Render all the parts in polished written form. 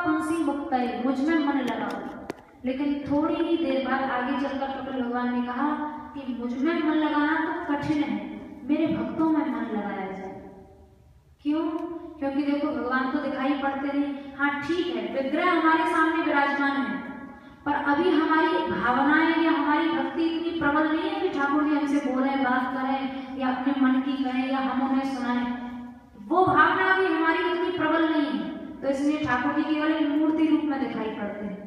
पुंसी मुक्तये, मुझ में मन लगाओ। लेकिन थोड़ी ही देर बाद आगे चलकर कपिल भगवान ने कहा कि मुझ में मन लगाना तो कठिन है, मेरे भक्तों में मन लगाया जाए। क्यों? क्योंकि देखो भगवान तो दिखाई पड़ते नहीं। हाँ ठीक है, विग्रह हमारे सामने विराजमान है, पर अभी हमारी भावनाएं या हमारी भक्ति इतनी प्रबल नहीं है कि ठाकुर जी हमसे बोलें, बात करें या अपने मन की कहें या हम उन्हें सुनाएं। वो भावना अभी हमारी इतनी प्रबल नहीं है, तो इसलिए ठाकुर जी केवल एक मूर्ति रूप में दिखाई पड़ते हैं।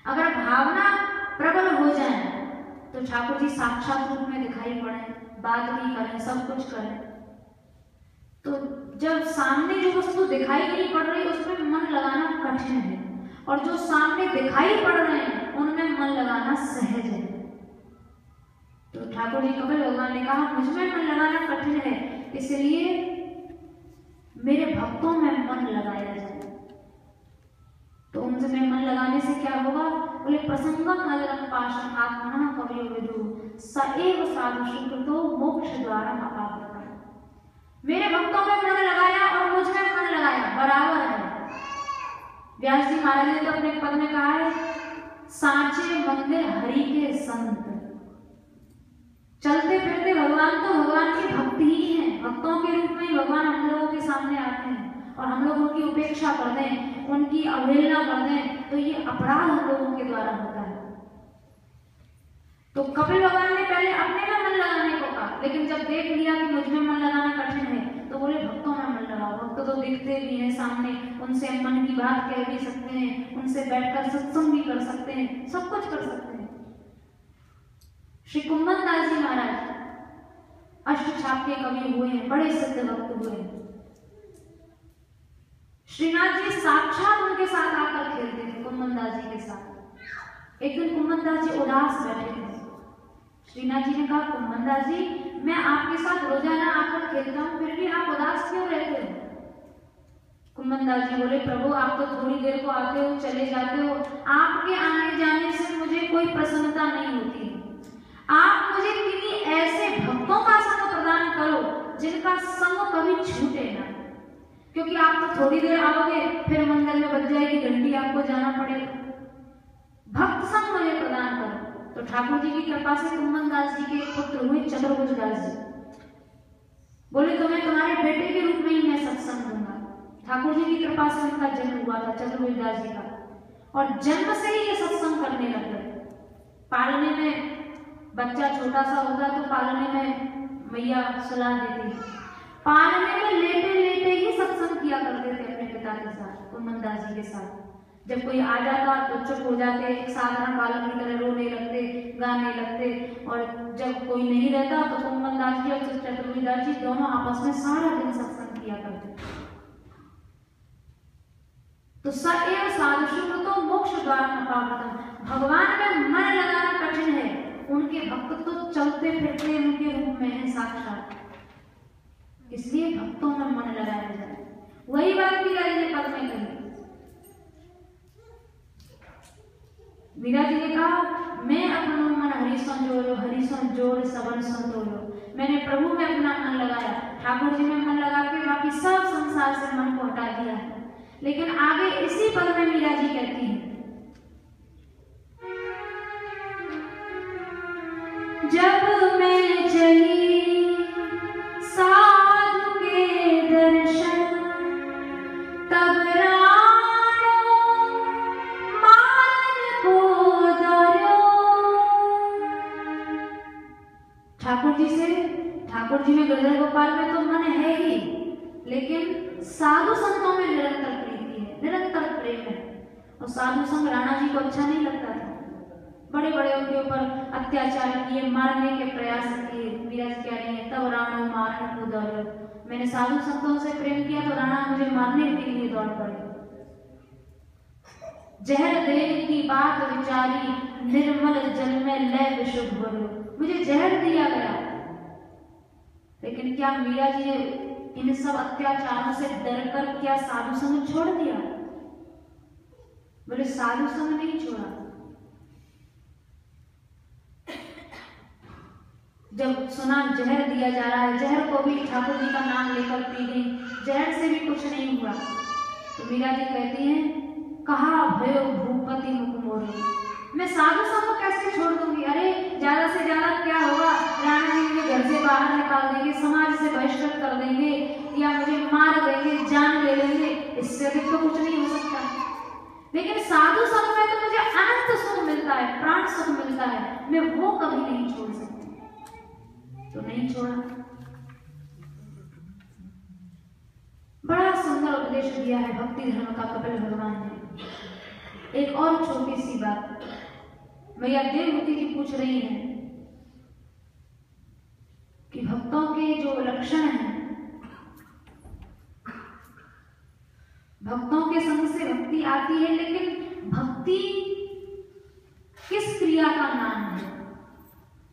अगर भावना प्रबल हो जाए तो ठाकुर जी साक्षात रूप में दिखाई पड़े, बात भी करें, सब कुछ करें। तो जब सामने जो वस्तु दिखाई नहीं पड़ रही उसमें मन लगाना कठिन है, और जो सामने दिखाई पड़ रहे हैं उनमें मन लगाना सहज है। तो ठाकुर जी कपिल भगवान ने कहा मुझ में मन लगाना कठिन है, इसलिए मेरे भक्तों में मन लगाया जाए। तो उनसे मन लगाने से क्या होगा? बोले प्रसंगम नगरम पाशम आत्मना कवियो विदु सएव साधु सुकृतो मोक्ष द्वारम अपावृतम्। मेरे भक्तों में मन लगाया और मुझ में मन लगाया, बराबर है। व्यास जी महाराज ने तो अपने पद में कहा है, सांचे मंदिर हरि के संत। चलते फिरते भगवान तो भगवान की भक्ति ही है, भक्तों के रूप में ही भगवान हम लोगों के सामने आते हैं, और हम लोग उनकी उपेक्षा कर दें, उनकी अवहेलना कर दें, तो ये अपराध हम लोगों के द्वारा होता है। तो कपिल भगवान ने पहले अपने में मन लगाने को कहा, लेकिन जब देख लिया कि मुझ में मन लगाना कठिन है, तो बोले भक्तों में मन लगाओ। भक्त तो दिखते भी हैं सामने, उनसे मन की बात कह भी सकते हैं, उनसे बैठकर सत्संग भी कर सकते हैं, सब कुछ कर सकते हैं। श्री कुंभन दास जी महाराज अष्टछाप के कवि हुए हैं, बड़े सिद्ध भक्त हुए हैं। श्रीनाथ जी साक्षात उनके साथ आकर खेलते थे, कुंभन दास जी के साथ। एक दिन कुंभन दास जी उदास बैठे थे। श्रीनाथ जी ने कहा कुंभन दास जी, मैं आपके साथ रोजाना आकर खेलता हूँ, फिर भी आप उदास क्यों रहते हो? कुंभन दास जी बोले प्रभु आप तो थोड़ी देर को आते हो, चले जाते हो, आपके आने जाने से मुझे कोई प्रसन्नता नहीं होती। आप मुझे किन्हीं ऐसे भक्तों का संग प्रदान करो जिनका संग कभी छूटे ना, क्योंकि आप तो थोड़ी देर आओगे, फिर मंदिर में बज जाएगी घंटी, आपको जाना पड़ेगा। भक्त संग मुझे प्रदान करो। तो ठाकुर जी की कृपा से कुंभन दास जी के पुत्र हुए चतुर्भुज दास जी। बोले तुम्हें तुम्हारे बेटे के रूप में ही मैं सत्संग दूंगा। ठाकुर जी की कृपा से उनका जन्म हुआ था चतुर्भुज दास जी का, और जन्म से ही ये सत्संग करने लग गए। पालने में बच्चा छोटा सा होता तो पालने में मैया सुला देती, पालने में लेटे लेटे ही सत्संग किया करते थे अपने पिता के साथ, कुंभन दास जी के साथ। जब कोई आ जाता तो चुप हो जाते, एक साधारण बालक की तरह रोने लगते, गाने लगते, और जब कोई नहीं रहता तो कुंभन दास जी और चतुर्भुज दास जी दोनों आपस में सारा दिन सत्संग किया करते। तो सएव साधु सुकृतो मोक्ष द्वारम अपावृतम्। भगवान में मन लगाना कठिन है, उनके भक्त तो चलते फिरते उनके रूप में है साक्षात, इसलिए भक्तों में मन लगाया जाए। वही बात मीरा जी ने पद में कही। मीरा जी ने कहा मैं अपना मन हरि संजोलो, हरि संजोर सबन संतोलो। मैंने प्रभु में अपना मन लगाया, ठाकुर जी में मन लगा के बाकी सब संसार से मन को हटा दिया है। लेकिन आगे इसी पद में मीरा जी कहती हैं, जब मैं चली साधु के दर्शन, तब राणो मान को दर्यो। ठाकुर जी में गजल गोपाल में तो मन है ही, लेकिन साधु संतों में निरंतर प्रीति है, निरंतर प्रेम है। और साधु संग राणा जी को अच्छा नहीं लगता था, बड़े बड़े उनके ऊपर अत्याचार किए, मारने के प्रयास किए। मीरा जी कह रही है तब राणो मारने को दौड़। मैंने साधु संतों से प्रेम किया तो राणा मुझे मारने के लिए दौड़ पड़े। जहर देने की बात विचारी, निर्मल जल में लय विशुभ भरो। मुझे जहर दिया गया, लेकिन क्या मीरा जी ने इन सब अत्याचारों से डरकर क्या साधु संग छोड़ दिया? बोले साधु संग नहीं छोड़ा। जब सुना जहर दिया जा रहा है, जहर को भी ठाकुर जी का नाम लेकर पी गई, जहर से भी कुछ नहीं हुआ। तो मीरा जी कहती हैं, कहा भयो भूपति मुख मोरे, मैं साधु संग को कैसे छोड़ दूंगी? अरे ज्यादा से ज्यादा क्या होगा, राणा जी मुझे घर से बाहर निकाल देंगे, समाज से बहिष्कृत कर देंगे, या मुझे मार देंगे, जान ले लेंगे, इससे अधिक तो कुछ नहीं हो सकता। लेकिन साधु संग में तो मुझे अनंत सुख मिलता है, प्राण सुख मिलता है, मैं वो कभी नहीं छोड़ सकती। तो नहीं छोड़ा। बड़ा सुंदर उपदेश दिया है भक्ति धर्म का कपिल भगवान ने। एक और छोटी सी बात, मैया देवहूति जी पूछ रही हैं कि भक्तों के जो लक्षण हैं, भक्तों के संग से भक्ति आती है, लेकिन भक्ति किस क्रिया का नाम है?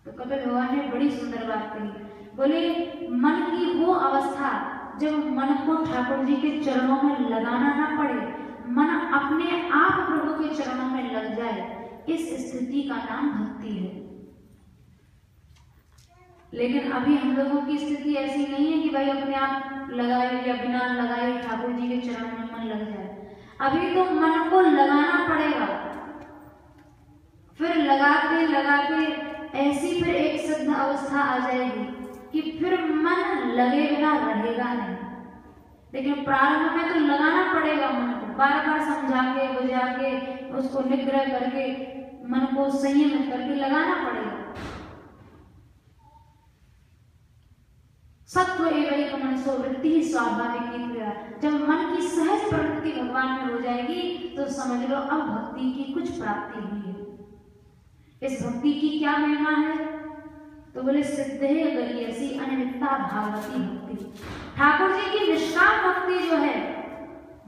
तो कपिल भगवान ने बड़ी सुंदर बात कही। बोले मन की वो अवस्था जब मन को ठाकुर जी के चरणों में लगाना ना पड़े, मन अपने आप प्रभु के चरणों में लग जाए, इस स्थिति का नाम भक्ति है। लेकिन अभी हम लोगों की स्थिति ऐसी नहीं है कि भाई अपने आप लगाए या बिना लगाए ठाकुर जी के चरणों में मन लग जाए। अभी तो मन को लगाना पड़ेगा, फिर लगाते लगाते ऐसी फिर एक सिद्ध अवस्था आ जाएगी कि फिर मन लगे बिना रहेगा नहीं। लेकिन प्रारंभ में तो लगाना पड़ेगा मन को, बार बार समझा के बुझा के उसको निग्रह करके मन को संयमित करके लगाना पड़ेगा। सत्व एवं मनसो वृत्ति स्वाभाविक क्रिया, जब मन की सहज प्रवृत्ति भगवान में हो जाएगी तो समझ लो अब भक्ति की कुछ प्राप्ति हुई है। इस भक्ति की क्या महिमा है? तो बोले सिद्धे गरीयसी अनिमित्ता भागवती भक्ति। ठाकुर जी की निष्काम भक्ति जो है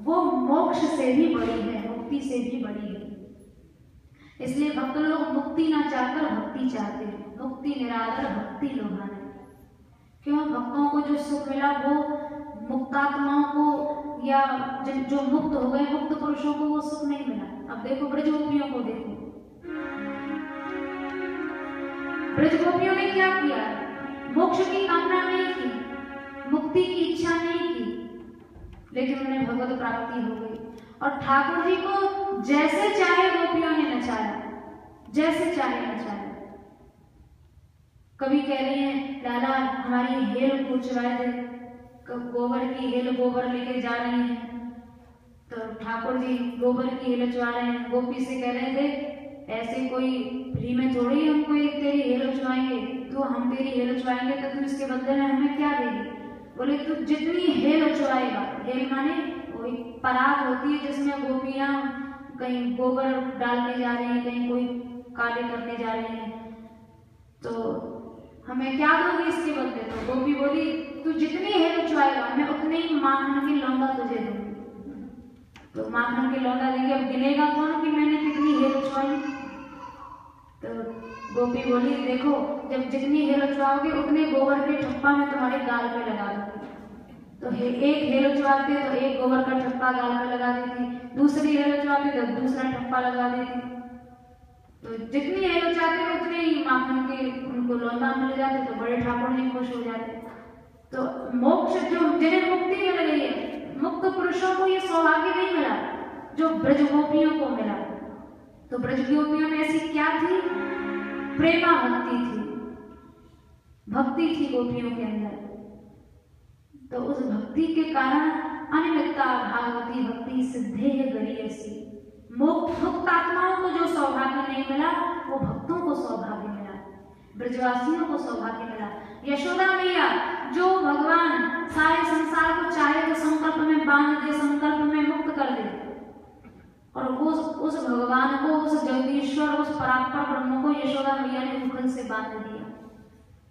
वो मोक्ष से भी बड़ी है, मुक्ति से भी बड़ी है। इसलिए भक्त लोग मुक्ति ना चाहकर भक्ति चाहते हैं। मुक्ति निरादर भक्ति लोभाने। क्यों? भक्तों को जो सुख मिला वो मुक्तात्माओं को या जो मुक्त हो गए मुक्त पुरुषों को वो सुख नहीं मिला। अब देखो ब्रज गोपियों को देखो, ब्रज गोपियों ने क्या किया? मोक्ष की कामना नहीं की, मुक्ति की इच्छा नहीं की, लेकिन उन्हें भगवत प्राप्ति हो गई। और ठाकुर जी को जैसे चाहे गोपियों ने नचाया, जैसे चाहे नचाया। कभी कह रही हैं लाला हमारी हेल को चुराए दे, गोबर की हेल गोबर लेके जा रही है, तो ठाकुर जी गोबर की हेल चुरा रहे हैं। गोपी से कह रहे थे ऐसे कोई फ्री में थोड़ी हमको एक तेरी हेल चुराएंगे, तो हम तेरी हेल चुराएंगे तो तू इसके बदले में हमें क्या देगी? बोले तू जितनी हेल चुराएगा, हेल माने वही परात होती है जिसमें गोपियां कहीं गोबर डालने जा रही है, कहीं कोई कार्य करने जा रही है, तो हमें क्या दोगी इसके बदले? तो गोपी बोली तू जितनी हेल चुराएगा मैं उतने ही माखन की लौंदा तुझे दूंगी। तो माखन की लौंदा देंगे, अब गिनेगा कौन कि मैंने कितनी हेल चुराई? तो गोपी बोली देखो जब जितनी हेल चुराओगे उतने गोबर के ठप्पा में तुम्हारे गाल पे लगा दूंगी। तो एक हेल चुराते तो एक गोबर का ठप्पा गाल पे लगा देती, दूसरी हेल चुराते तो दूसरा ठप्पा लगा देती। तो जितनी हेल चाहते उतने ही माखन के उनको लौंदा मिल जाते, तो बड़े ठाकुर जी खुश हो जाते। तो मोक्ष जो जिन्हें मुक्ति मिल गई है, मुक्त पुरुषों को ये सौभाग्य नहीं मिला जो ब्रज गोपियों को मिला। तो ब्रज गोपियों में ऐसी क्या थी? प्रेमा भक्ति थी, भक्ति थी गोपियों के अंदर। तो उस भक्ति के कारण अनिमित्ता भागवती भक्ति सिद्धे गरीयसी। मुक्त आत्माओं को जो सौभाग्य नहीं मिला वो भक्तों को सौभाग्य मिला, ब्रजवासियों को सौभाग्य मिला। यशोदा मैया जो भगवान सारे संसार को चाहे तो संकल्प में बांध दे, संकल्प में मुक्त कर दे, और वो उस भगवान को, उस जगदीश्वर, उस परात्पर ब्रह्म को यशोदा मैया ने मुखन से बांध दिया।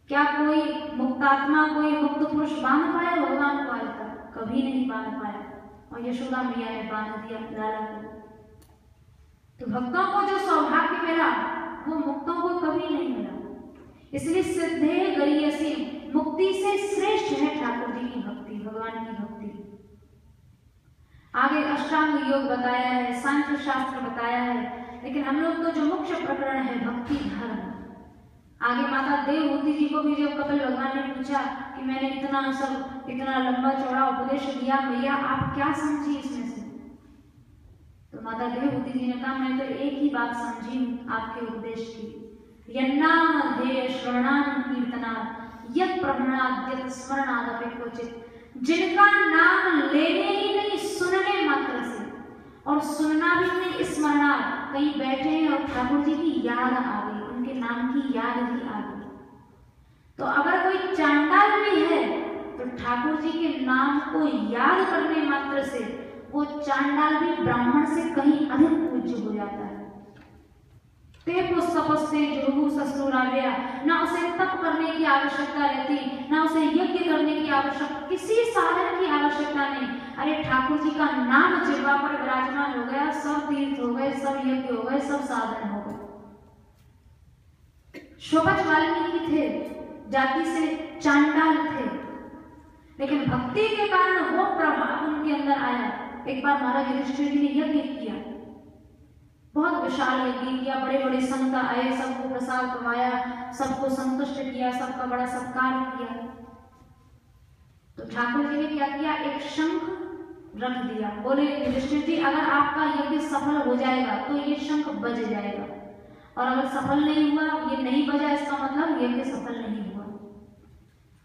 क्या कोई मुक्तात्मा, कोई मुक्त पुरुष बांध पाया भगवान को? आज तक कभी नहीं बांध पाया, और यशोदा मैया ने बांध दिया लाला को। तो भक्तों को जो सौभाग्य मिला वो मुक्तों को कभी नहीं मिला। इसलिए सिद्धे गरीयसी, मुक्ति से श्रेष्ठ है ठाकुर जी की भक्ति, भगवान की भक्ति। आगे अष्टांग योग बताया है, सांख्य शास्त्र बताया है, लेकिन हम लोग तो जो मुख्य प्रकरण है भक्ति धर्म। आगे माता देवहूति जी को भी जब कपिल भगवान ने पूछा कि मैंने इतना लंबा चौड़ा उपदेश दिया, मैया आप क्या समझी इसमें से? माता देवहूति जी ने कहा, मैं तो एक ही बात समझी हूँ आपके उपदेश की, यन्नाम ध्येय श्रवणाम कीर्तना यत् प्रवृणाद्यत स्मरणादपि क्वचित, जिनका नाम लेने ही नहीं सुनने मात्र से, और सुनना भी नहीं स्मरणा, कहीं बैठे हैं और ठाकुर जी की याद आ गई, उनके नाम की याद ही आ गई। तो अगर कोई चांडाल भी है तो ठाकुर जी के नाम को याद करने मात्र से वो चांडाल भी ब्राह्मण से कहीं अधिक पूज्य हो जाता है। ते पुस्तपस्ते जोगु ससुरालया, ना उसे तप करने की आवश्यकता रहती, ना उसे यज्ञ करने की आवश्यकता, किसी साधन की आवश्यकता नहीं। अरे ठाकुर जी का नाम जिह्वा पर विराजमान हो गया, सब तीर्थ हो गए, सब यज्ञ हो गए, सब साधन हो गए। शोभज वाल्मीकि थे, जाति से चांडाल थे, लेकिन भक्ति के कारण वो प्रभाव उनके अंदर आया। एक बार महाराज युधिष्ठिर जी ने यज्ञ किया, बहुत विशाल यज्ञ किया, बड़े बड़े संत आए, सबको प्रसाद करवाया, सबको संतुष्ट किया, सबका बड़ा सत्कार किया। तो ठाकुर जी ने क्या किया, एक शंख रख दिया, बोले युधिष्ठिर जी अगर आपका यज्ञ सफल हो जाएगा तो ये शंख बज जाएगा, और अगर सफल नहीं हुआ, ये नहीं बजा, इसका मतलब यज्ञ सफल नहीं हुआ।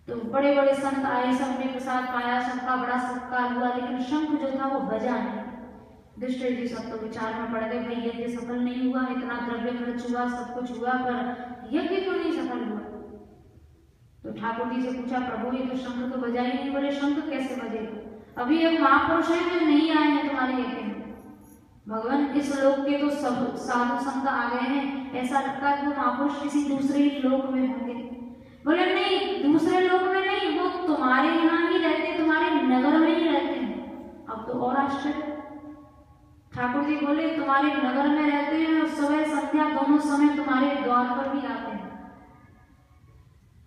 तो बड़े बड़े संत आए, सबने प्रसाद पाया, सबका बड़ा सत्कार हुआ, लेकिन शंख जो था वो बजा नहीं। युधिष्ठिर जी सब तो विचार में पड़ गए, भाई यज्ञ सफल नहीं हुआ, इतना द्रव्य खर्च हुआ, सब कुछ हुआ, पर यज्ञ क्यों नहीं सफल हुआ। तो ठाकुर जी से पूछा, प्रभु ये तो शंख तो बजा ही नहीं। बोले शंख कैसे बजेगा, अभी एक महापुरुष है जो नहीं आए हैं तुम्हारे यज्ञ में। भगवान इस लोक के तो सब साधु संत आ गए हैं, ऐसा लगता है वो महापुरुष किसी दूसरे ही लोक में होंगे। बोले नहीं, दूसरे लोक में नहीं, वो तुम्हारे यहाँ ही रहते, तुम्हारे नगर में ही रहते हैं। अब तो और आश्चर्य, ठाकुर जी बोले तुम्हारे नगर में रहते हैं और सुबह संध्या दोनों समय तुम्हारे द्वार पर भी आते हैं।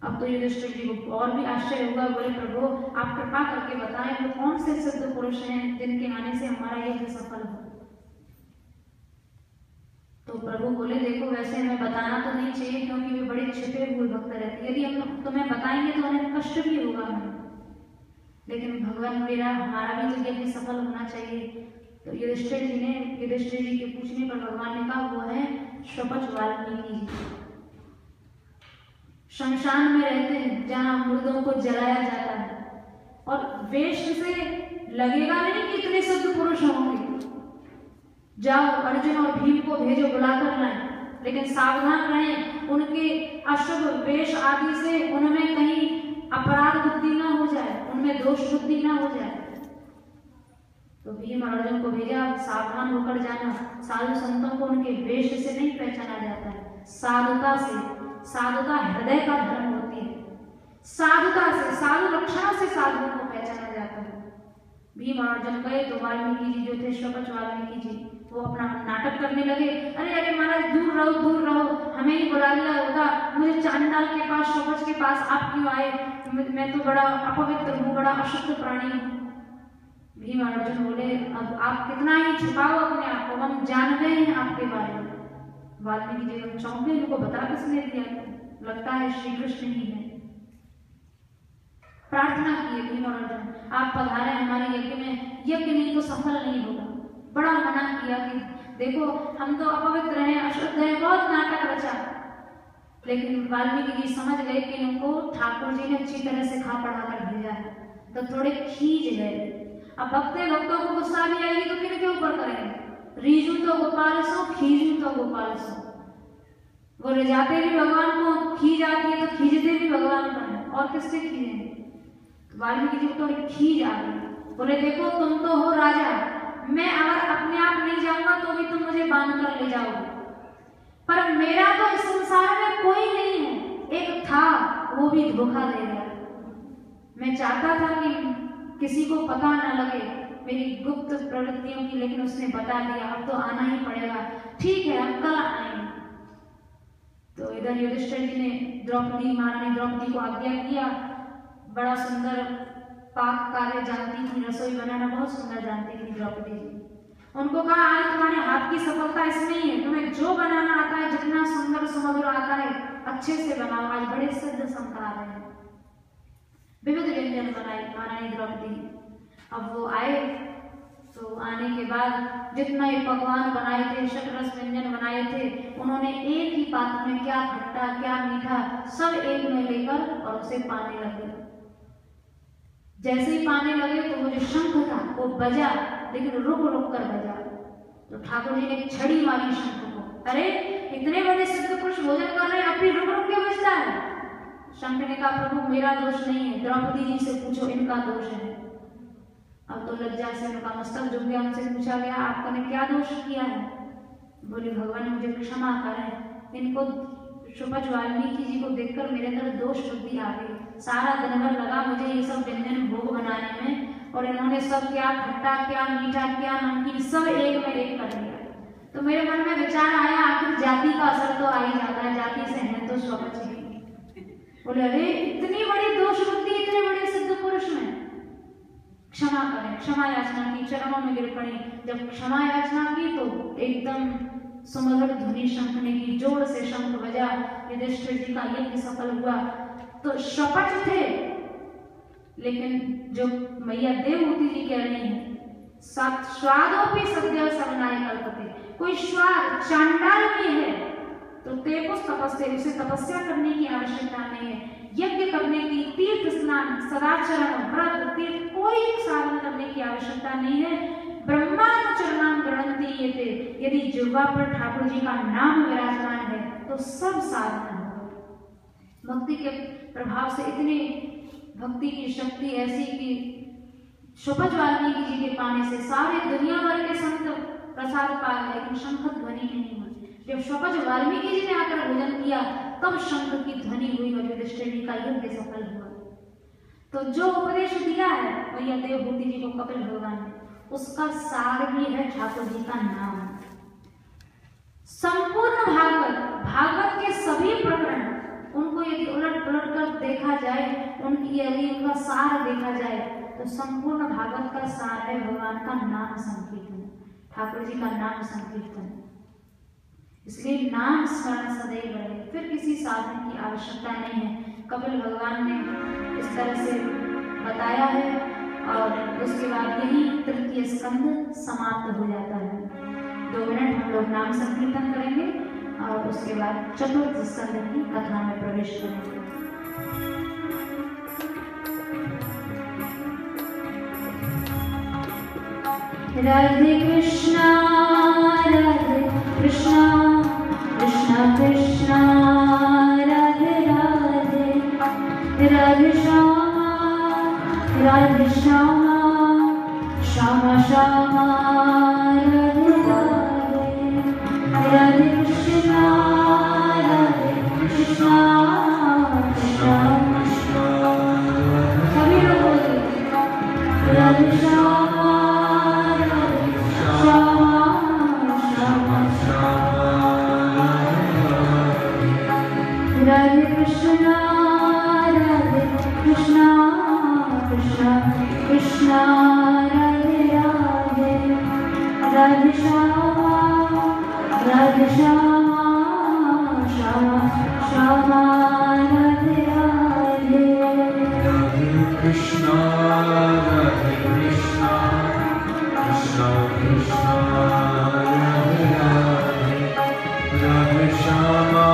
अब तो युधिष्ठिर जी को और भी आश्चर्य हुआ, बोले प्रभु आप कृपा करके बताएं वो कौन से सिद्ध पुरुष हैं जिनके आने से हमारा यज्ञ सफल हो। तो प्रभु बोले देखो वैसे हमें बताना तो नहीं चाहिए, क्योंकि वे बड़े छिपे हुए भक्त रहते हैं, यदि हम तुम्हें बताएंगे तो उन्हें कष्ट भी होगा हमें, लेकिन भगवान मेरा हमारा भी तो यज्ञ सफल होना चाहिए। तो युधिष्ठिर जी के पूछने पर भगवान ने कहा वो है शोभज वाल्मीकि जी, शमशान में रहते हैं जहां मुर्दों को जलाया जाता है, और वेश से लगेगा नहीं कि इतने सिद्ध पुरुष होंगे। जाओ अर्जुन और भीम को भेजो बुलाकर लाएं, लेकिन सावधान रहें उनके अशुभ वेश आदि से उनमें कहीं अपराध बुद्धि ना हो जाए, उनमें दोष बुद्धि ना हो जाए। तो भीम और अर्जुन को भेजा, सावधान होकर जाना, साधु संतों को उनके वेश से नहीं पहचाना जाता है, साधुता से। साधुता हृदय का धर्म होती है, साधुता से, साधु लक्षणों से साधुओं को पहचाना जाता है। भीम और अर्जुन गए तो वाल्मीकि जी जो थे, शोभज वाल्मीकि जी, वो अपना नाटक करने लगे, अरे अरे महाराज दूर रहो दूर रहो, हमें ही बुला लिया होता, मुझे चांडाल के पास शोभज के पास आप क्यों आए, मैं तो बड़ा अपवित्र हूँ, बड़ा अशुद्ध प्राणी हूँ। भीम और अर्जुन बोले अब आप कितना ही छुपाओ अपने आप को, हम जान गए हैं आपके बारे में। वाल्मीकि जी हम चौंके, इनको बता किसने दिया, लगता है श्री कृष्ण ही है। प्रार्थना किए भीम और अर्जुन आप पधारे हमारे यज्ञ में, यज्ञ नहीं तो सफल नहीं होगा। बड़ा मना किया कि देखो हम तो अपवित्र हैं, अशुद्ध हैं, बहुत नाटक रचा, लेकिन वाल्मीकि जी समझ गए कि इनको ठाकुर जी ने अच्छी तरह से खा पढ़ा कर भेजा है, तो थोड़े खींच गए। अब भक्तों को गुस्सा भी आएगी तो किन के ऊपर करेंगे, रीजू तो गोपाल सो, खींचू तो गोपाल सो। वो ले जाते भी भगवान को, खींच आती है तो खींचते भी भगवान पर है, और किससे खींचेंगे। तो वाल्मीकि जी को थोड़ी खींच आ गई, बोले देखो तुम तो हो राजा, मैं अगर अपने आप नहीं जाऊंगा तो भी तुम मुझे बांध कर ले जाओगे, पर मेरा तो इस संसार में कोई नहीं है, एक था वो भी धोखा दे गया। मैं चाहता था कि किसी को पता न लगे मेरी गुप्त प्रवृत्तियों की, लेकिन उसने बता दिया, अब तो आना ही पड़ेगा, ठीक है हम कल आएंगे। तो इधर युधिष्ठिर जी ने महारानी द्रौपदी को आज्ञा किया, बड़ा सुंदर पाक कार्य जानती थी, रसोई बनाना बहुत सुंदर जानती थी द्रौपदी जी। उनको कहा आज तुम्हारे हाथ की सफलता इसमें ही है, तुम्हें जो बनाना आता है, जितना सुंदर सुमधुर आता है, अच्छे से बनाओ, आज बड़े सिद्ध संत आ रहे हैं। विविध व्यंजन बनाए महारानी द्रौपदी। अब वो आए तो आने के बाद जितना ये पकवान बनाए थे, शतरस व्यंजन बनाए थे, उन्होंने एक ही पात्र में क्या खट्टा क्या मीठा सब एक में लेकर और उसे पाने लगे। जैसे ही पाने लगे तो वो जो शंख था वो बजा, लेकिन रुक रुक कर बजा। तो ठाकुर जी ने छड़ी मारी शंख को, अरे इतने बड़े सिद्ध पुरुष भोजन कर रहे हैं, अब भी रुक रुक के बजता है। शंख ने कहा, प्रभु मेरा दोष नहीं है, द्रौपदी जी से पूछो, इनका दोष है। अब तो लज्जा से उनका मस्तक झुक गया। उनसे पूछा गया, आपने क्या दोष किया है? बोले, भगवान मुझे क्षमा करें, इनको सुपज वाल्मीकि जी को देखकर मेरे अंदर दोष बुद्धि आ गई। सारा दिन भर लगा मुझे ये सब व्यंजन भोग बनाने में, और इन्होंने सब क्या खट्टा क्या मीठा क्या नमकीन सब एक में एक कर दिया। तो मेरे मन में विचार आया, आखिर जाति का असर तो आ ही जाता है, जाति से है तो स्वपच ही। बोले, अरे इतनी बड़ी दोष बुद्धि इतने बड़े सिद्ध पुरुष में, क्षमा करें। क्षमा याचना की, चरणों में गिर पड़ी। जब क्षमा याचना की तो एकदम सुमधुर ध्वनि शंख ने की, जोर से शंख बजा, युधिष्ठिर जी का यज्ञ सफल हुआ। तो शपथ थे, लेकिन जो मैया देवहूति जी कह रही है, स्वादोपि सद्य समनाय कल्पते, कोई स्वाद चांडाल भी है तो तेपस तपस्या, उसे तपस्या करने की आवश्यकता नहीं है। यज्ञ करने की, तीर्थ स्नान, सदाचरण, व्रत, तीर्थ कोई साधन करने की आवश्यकता नहीं है। ब्रह्मानुचरणाम गृह्णन्ति ये थे, यदि जिह्वा पर ठाकुर जी का नाम विराजमान है तो सब साधन है। भक्ति के प्रभाव से इतनी भक्ति की शक्ति ऐसी कि सुपज वाल्मीकि जी के पाने से सारे दुनिया भर के संत प्रसाद पा गए, लेकिन शंख ध्वनि नहीं हुई। जब सुपज वाल्मीकि जी ने आकर भोजन किया तब शंख की ध्वनि हुई और युधिष्ठिर जी का यज्ञ सफल हुआ। तो जो उपदेश दिया है मैया देवहूति जी को कपिल भगवान ने, उसका सार भी है ठाकुर जी का नाम। संपूर्ण भागवत के सभी प्रकरण, उनको यदि उलट पुलट कर देखा जाए, उनकी यदि उनका सार देखा जाए तो संपूर्ण भागवत का सार है भगवान का नाम संकीर्तन, ठाकुर जी का नाम संकीर्तन। इसलिए नाम स्मरण सदैव रहे, फिर किसी साधन की आवश्यकता नहीं है। कपिल भगवान ने इस तरह से बताया है और उसके बाद यही तृतीय स्कंद समाप्त हो जाता है। 2 मिनट हम लोग नाम संकीर्तन करेंगे और उसके बाद चतुर्थ स्कंद की कथा में प्रवेश करेंगे। राधे कृष्णा कृष्णा कृष्णा राधे राधे, राधे श्यामा श्यामा श्यामा राधे राधे, राधे कृष्णा कृष्णा सभी लोग बोलिए, राधे श्यामा राधे कृष्णा कृष्णा कृष्णा राधे राधे, राधे श्यामा श्यामा श्यामा राधे राधे, राधे कृष्णा कृष्णा कृष्णा राधे राधे, राधे श्यामा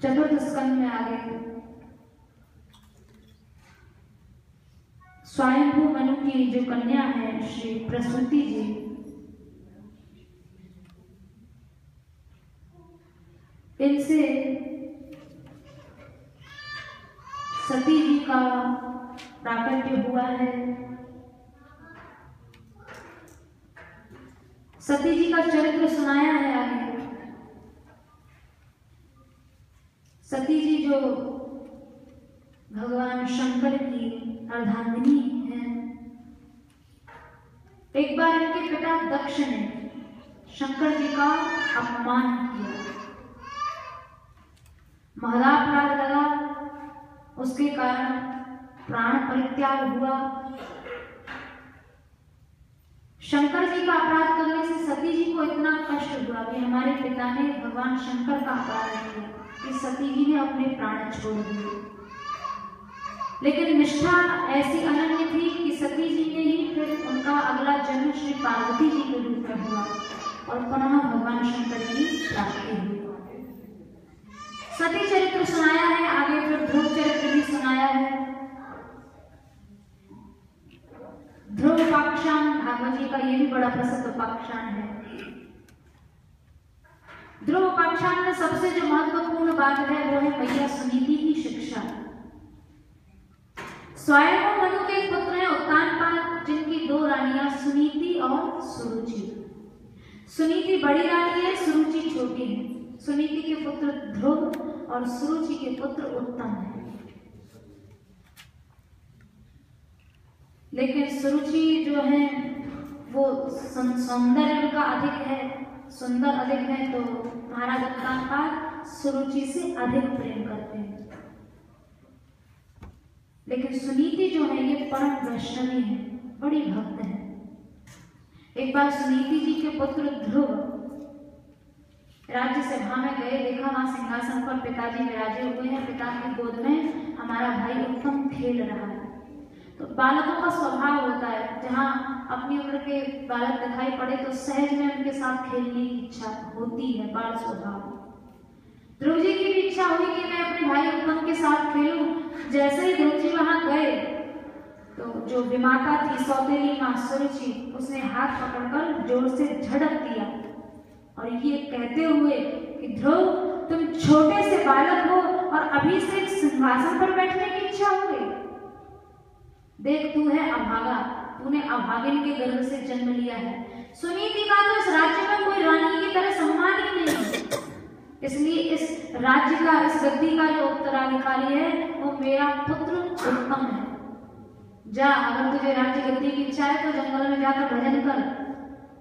चतुर्थ स्कंद में आगे स्वयंभू मनु की जो कन्या है श्री प्रसूति जी, इनसे सती जी का प्राकट्य हुआ है। सती जी का चरित्र सुनाया है आगे। सती जी जो भगवान शंकर की अर्धांगिनी है, एक बार इनके पिता दक्ष ने शंकर जी का अपमान किया, महदापराध लगा, उसके कारण प्राण परित्याग हुआ। शंकर जी का अपराध करने से सती जी को इतना कष्ट हुआ कि हमारे पिता ने भगवान शंकर का अपराध किया कि सती जी ने अपने प्राण छोड़ दिए। लेकिन निष्ठा ऐसी अनन्य थी कि सती जी ने ही फिर उनका अगला जन्म श्री पार्वती जी के रूप में हुआ और पुनः भगवान शंकर की प्राप्ति हुई। सती चरित्र सुनाया है आगे, फिर ध्रुव चरित्र भी सुनाया है। ध्रुव उपाख्यान भागवत जी का ये भी बड़ा प्रसिद्ध उपाख्यान है। ध्रुव उपाख्यान में सबसे जो महत्वपूर्ण बात है वो है मैया सुनीति की शिक्षा। स्वयं मनु के पुत्र हैं उत्तानपाद, जिनकी दो रानियां सुनीति और सुरुचि। सुनीति बड़ी रानी है, सुरुचि छोटी है। सुनीति के पुत्र ध्रुव और सुरुचि के पुत्र उत्तम है। लेकिन सुरुचि जो है वो सौंदर्य उनका अधिक है, सुंदर अधिक है, तो महाराज उत्तानपाद सुरुचि से अधिक प्रेम करते हैं। लेकिन सुनीति जो है ये परम वैष्णवी है, बड़ी भक्त है। एक बार सुनीति जी के पुत्र ध्रुव राज्य सभा में गए, देखा वहां सिंहासन पर पिताजी विराजे हुए हैं, पिता की गोद में हमारा भाई उत्तम खेल रहा है। तो बालकों का स्वभाव होता है, जहाँ अपनी उम्र के बालक दिखाई पड़े तो सहज में उनके साथ खेलने की इच्छा होती है, बाल स्वभाव। ध्रुव जी की भी इच्छा हुई कि मैं अपने भाई उत्तम के साथ खेलूं। जैसे ही ध्रुव जी वहां गए तो जो विमाता थी सौतेली मां सुरुचि, उसने हाथ पकड़कर जोर से झड़क दिया और ये कहते हुए कि ध्रुव, तुम छोटे से बालक हो और अभी से सिंहासन पर बैठने की इच्छा हो गई। देख, तू है अभागा, तूने अभागिन के गर्भ से जन्म लिया है। सुनीति का तो इस राज्य में कोई रानी की तरह सम्मान ही नहीं, इसलिए इस राज्य का, इस गद्दी का जो उत्तराधिकारी है वो मेरा पुत्र उत्तम है। जा, अगर तुझे राज्य गद्दी की इच्छा है तो जंगल में जाकर भजन कर,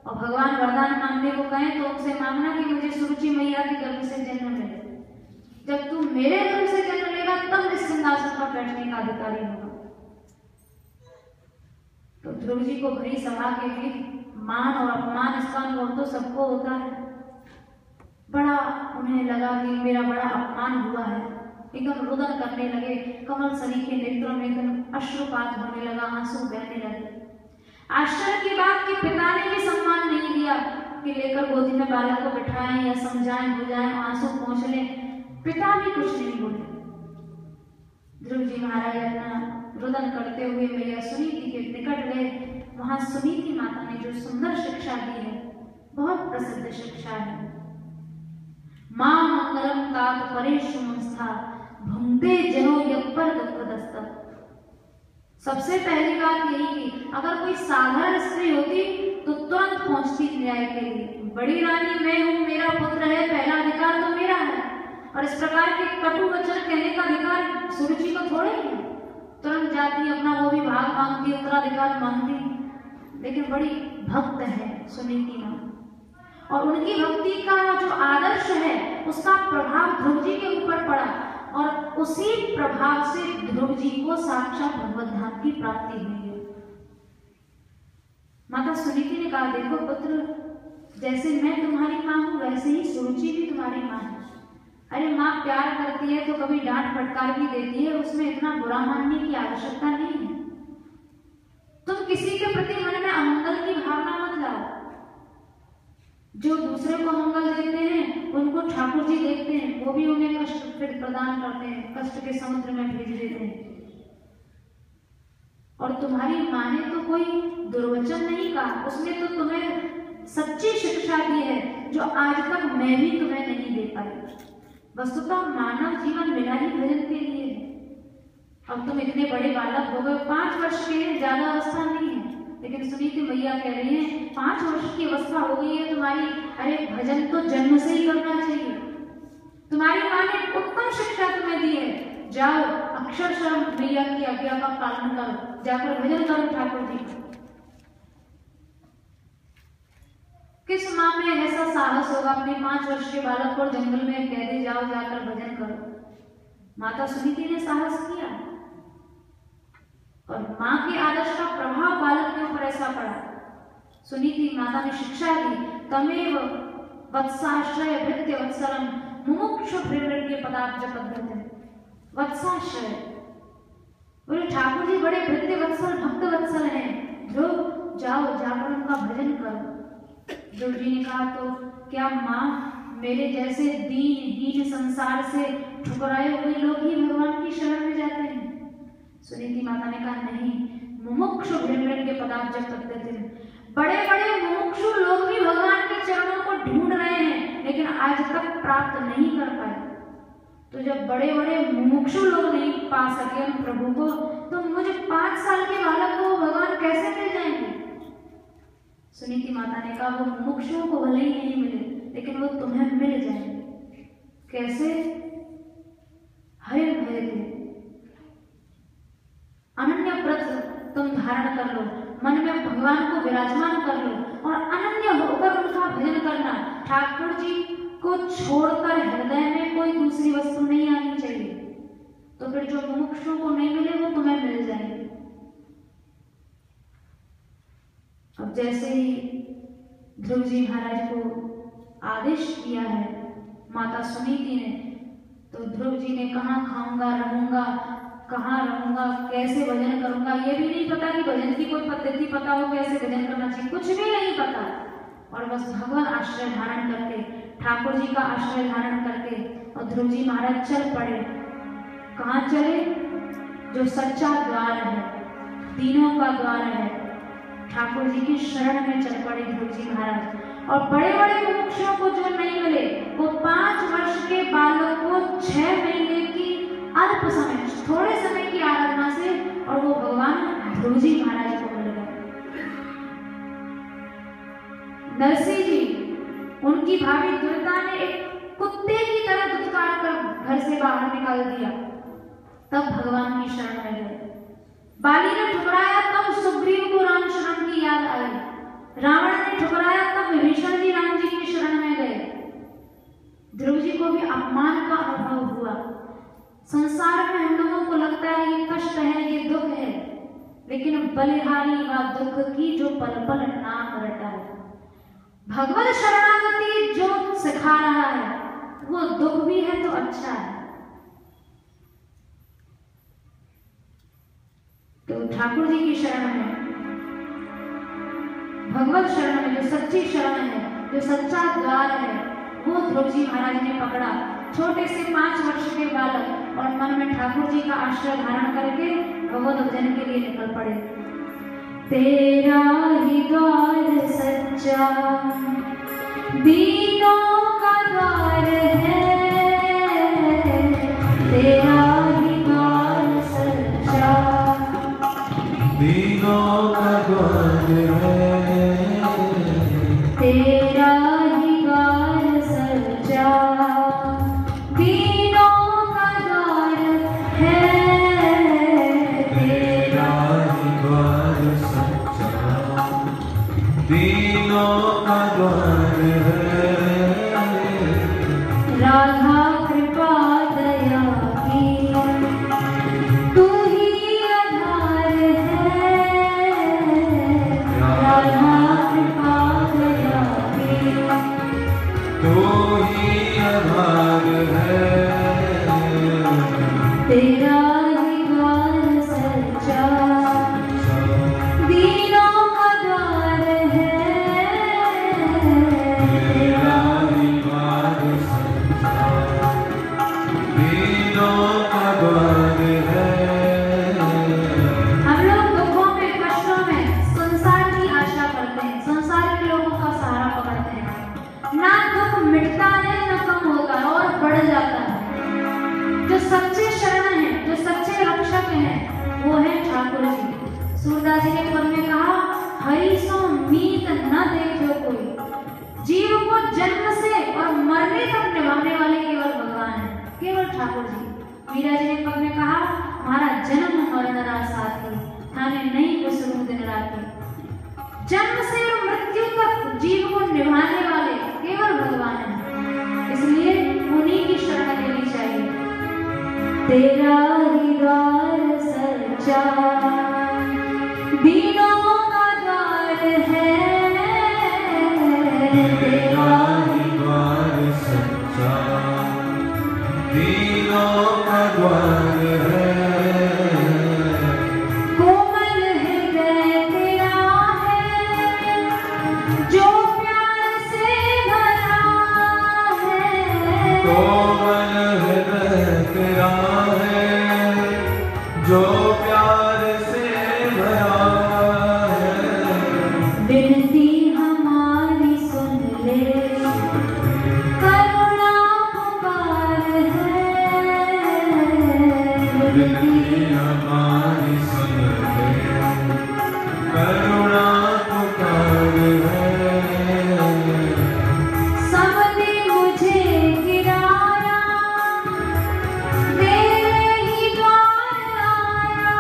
और भगवान वरदान मांगने को कहें तो उनसे मांगना कि मुझे सुरुचि मैया के गर्भ से जन्म मिले। जब तू मेरे गर्भ से जन्म लेगा तब इस सिंहासन पर बैठने का अधिकारी होगा। तो ध्रुव जी को भरी सभा के बीच मान और अपमान, इसका अनुभव तो सबको होता है। बड़ा उन्हें लगा कि मेरा बड़ा अपमान हुआ है, एकदम रुदन करने लगे, कमल सनी के नेत्रों में एकदम अश्रुपात होने लगा, आंसू बहने लगे। आश्चर्य की बात कि पिता ने भी सम्मान नहीं दिया कि लेकर गोदी में बालक को बिठाएं या समझाएं, बुझाएं, आंसू पोंछ लें। पिता भी कुछ नहीं बोले। ध्रुव जी महाराज अपना रुदन करते हुए मैया सुनीति के निकट गए। वहां सुनीति माता ने जो सुंदर शिक्षा दी है, बहुत प्रसिद्ध शिक्षा है। मां मंगलम तात परेशु मंस्था भुंक्ते जनो यपर दुःखदस्तः। सबसे पहली बात यही कि अगर कोई साधारण स्त्री होती तो तुरंत पहुंचती न्याय के लिए। बड़ी रानी मैं हूं, मेरा पुत्र है, पहला अधिकार तो मेरा है, और इस प्रकार के कटु वचन कहने का अधिकार सुरुचि को थोड़े ही है। तुरंत जाती, अपना वो भी भाग मांगती, उत्तराधिकार मांगती। लेकिन बड़ी भक्त है सुनीति मां, और उनकी भक्ति का जो आदर्श है उसका प्रभाव ध्रुव जी के ऊपर पड़ा, और उसी प्रभाव से ध्रुव जी को साक्षात भगवत धाम की प्राप्ति हुई है। माता सुनीति ने कहा, देखो पुत्र, जैसे मैं तुम्हारी मां हूं वैसे ही सुरुचि भी तुम्हारी मां है। अरे मां प्यार करती है तो कभी डांट फटकार भी देती है, उसमें इतना बुरा मानने की आवश्यकता नहीं है। तुम किसी के प्रति मन में अमंगल की भावना मत लाओ। जो दूसरे को मंगल देते हैं उनको ठाकुर जी देखते हैं, वो भी उन्हें कष्ट फिर प्रदान करते हैं, कष्ट के समुद्र में भेज देते हैं। और तुम्हारी मां ने तो कोई दुर्वचन नहीं कहा, उसने तो तुम्हें सच्ची शिक्षा दी है जो आज तक मैं भी तुम्हें नहीं दे पाई। वस्तुतः मानव जीवन बिना ही भजन के लिए है। अब तुम इतने बड़े बालक हो गए, 5 वर्ष के, ज्यादा अवस्था नहीं है, लेकिन सुनीति मैया कह रही है 5 वर्ष की अवस्था हो गई है तुम्हारी, अरे भजन तो जन्म से ही करना चाहिए। तुम्हारी मां ने उत्तम शिक्षा तुम्हें दी है, जाओ अक्षरशः मैया की आज्ञा का पालन करो, जाकर भजन करो ठाकुर जी का। किस मां में ऐसा साहस होगा अपने 5 वर्ष के बालक को जंगल में कह दे जाओ जाकर भजन करो। माता सुनीति ने साहस किया, और मां के आदर्श का प्रभाव बालक के ऊपर ऐसा पड़ा। सुनीति माता ने शिक्षा दी, तमेव वत्साश्रय भृत्य वत्सलम मुमुक्षु भृवृत्य पदाब्ज पद्धति। वत्साश्रय बोले ठाकुर जी बड़े भृत्य वत्सल, भक्त वत्सल हैं, ध्रुव जाओ जाकर उनका भजन करो। ध्रुव जी ने कहा, तो क्या मां मेरे जैसे दीनहीन संसार से ठुकराए हुए लोग ही भगवान की शरण में जाते हैं? सुनीति माता ने कहा, नहीं, मुमुक्षु भृवृत्य पदाब्ज पद्धति। बड़े बड़े मुमुक्षु लोग भी भगवान के चरणों को ढूंढ रहे हैं, लेकिन आज तक प्राप्त नहीं कर पाए। तो जब बड़े बड़े मुमुक्षु लोग नहीं पा सके उन प्रभु को, तो मुझे 5 साल के बालक को भगवान कैसे मिल जाएंगे? सुनीति माता ने कहा, वो मुमुक्षुओं को भले ही नहीं मिले, लेकिन वो तुम्हें मिल जाएंगे। कैसे? हरिन भय थे, अनन्य व्रत तुम धारण कर लो, मन में भगवान को विराजमान कर लो और अनन्य होकर उनका भजन करना। ठाकुर जी को छोड़कर हृदय में कोई दूसरी वस्तु नहीं आनी चाहिए, तो फिर जो मुमुक्षुओं को नहीं मिले वो तुम्हें मिल जाएंगे। अब जैसे ही ध्रुव जी महाराज को आदेश किया है माता सुनीति ने, तो ध्रुव जी ने कहाँ खाऊंगा, रहूंगा, कहाँ रहूंगा, कैसे भजन करूंगा, ये भी नहीं पता कि भजन की कोई पद्धति पता हो, कैसे भजन करना चाहिए, कुछ भी नहीं पता। और बस भगवान आश्रय धारण करके, ठाकुर जी का आश्रय धारण करके और ध्रुव जी महाराज चल पड़े। कहाँ चले? जो सच्चा द्वार है, तीनों का द्वार है, ठाकुर जी की शरण में चल पड़े ध्रुव जी महाराज। और बड़े बड़े मुमुक्षुओं को जो नहीं मिले, वो 5 वर्ष के बालक को 6 महीने की अल्प समय, थोड़े समय की आराधना से, और वो भगवान ध्रुव जी महाराज को मिल गए। नरसिंह जी, उनकी भाभी दुर्गा ने एक कुत्ते की तरह दुत्कार कर घर से बाहर निकाल दिया, तब भगवान की शरण में गए। बाली ने ठुकराया, तब सुग्रीव को राम शरण की याद आई। रावण ने ठुकराया, तब विभीषण जी राम जी की शरण में गए। ध्रुव जी को भी अपमान का अनुभव हुआ। संसार में हम लोगों को लगता है ये कष्ट है, ये दुख है, लेकिन बलिहारी व दुख की जो पल पल नाम रटा है। भगवत शरणागति जो सिखा रहा है वो दुख भी है तो अच्छा है। तो ठाकुर जी की शरण में, भगवत शरण में, जो सच्ची शरण है, जो सच्चा द्वार है, वो ध्रुव जी महाराज ने पकड़ा। छोटे से 5 वर्ष के बालक और मन में ठाकुर जी का आश्रय धारण करके भगवत भजन के लिए निकल पड़े। तेरा ही द्वार सच्चा, दीनों का द्वार है, तेरा ही द्वार सच्चा, दीनों का द्वार है, तेरा ही द्वार सच्चा, दीनों का द्वार है, तेरा ही द्वार सच्चा, दीनों का द्वार है। राधा कृपा दया की तू ही आधार है, राधा कृपा दया की तू ही आधार है, तेरा ही द्वार सच्चा, दीनों का द्वार है, तेरा ही द्वार सच्चा, दीनों का द्वार है। हम लोग दुखों में, कष्टों में संसार की आशा करते हैं, संसार के लोगों का सहारा पकड़ते हैं, ना दुख मिटता है ना कम होता है और बढ़ जाता है। जो सच्चे शरण हैं, जो सच्चे रक्षक हैं, वो है ठाकुर जी। सूरदास जी ने पद में कहा, हरि सो मीत न देखो कोई, जीव को जन्म से और मरने तक निभाने वाले केवल भगवान हैं, केवल ठाकुर जी। मीरा जी ने पद में कहा, हमारा जन्म मरण रा साथी, थाने नहीं बिसरूं दिन राती। जन्म से और मृत्यु तक जीव को निभाने वाले केवल भगवान हैं, इसलिए उन्हीं की शरण लेनी चाहिए। तेरा ही द्वार सच्चा, दीनों का द्वार है, तेरा ही द्वार सच्चा, दीनों का द्वार है। कोमल हृदय तेरा है, जो प्यार से भरा है, कोमल हृदय तेरा है, जो प्यार से भरा है। विनती हमारी सुन ले, करुणा पुकार है, विनती हमारी सुन ले, करुणा पुकार है। सबने मुझे गिराया, तेरे ही द्वार आया,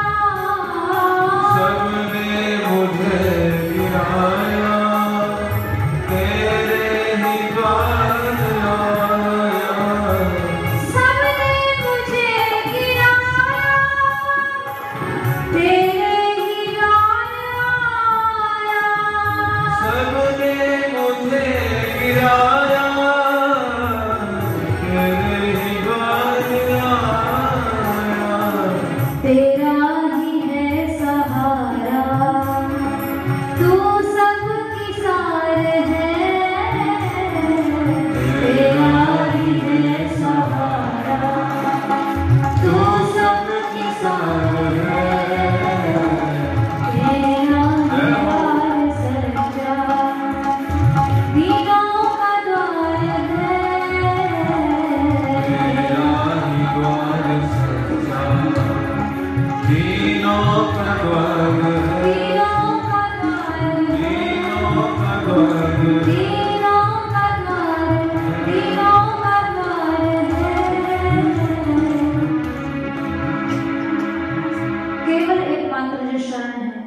केवल एकमात्र जो शरण है,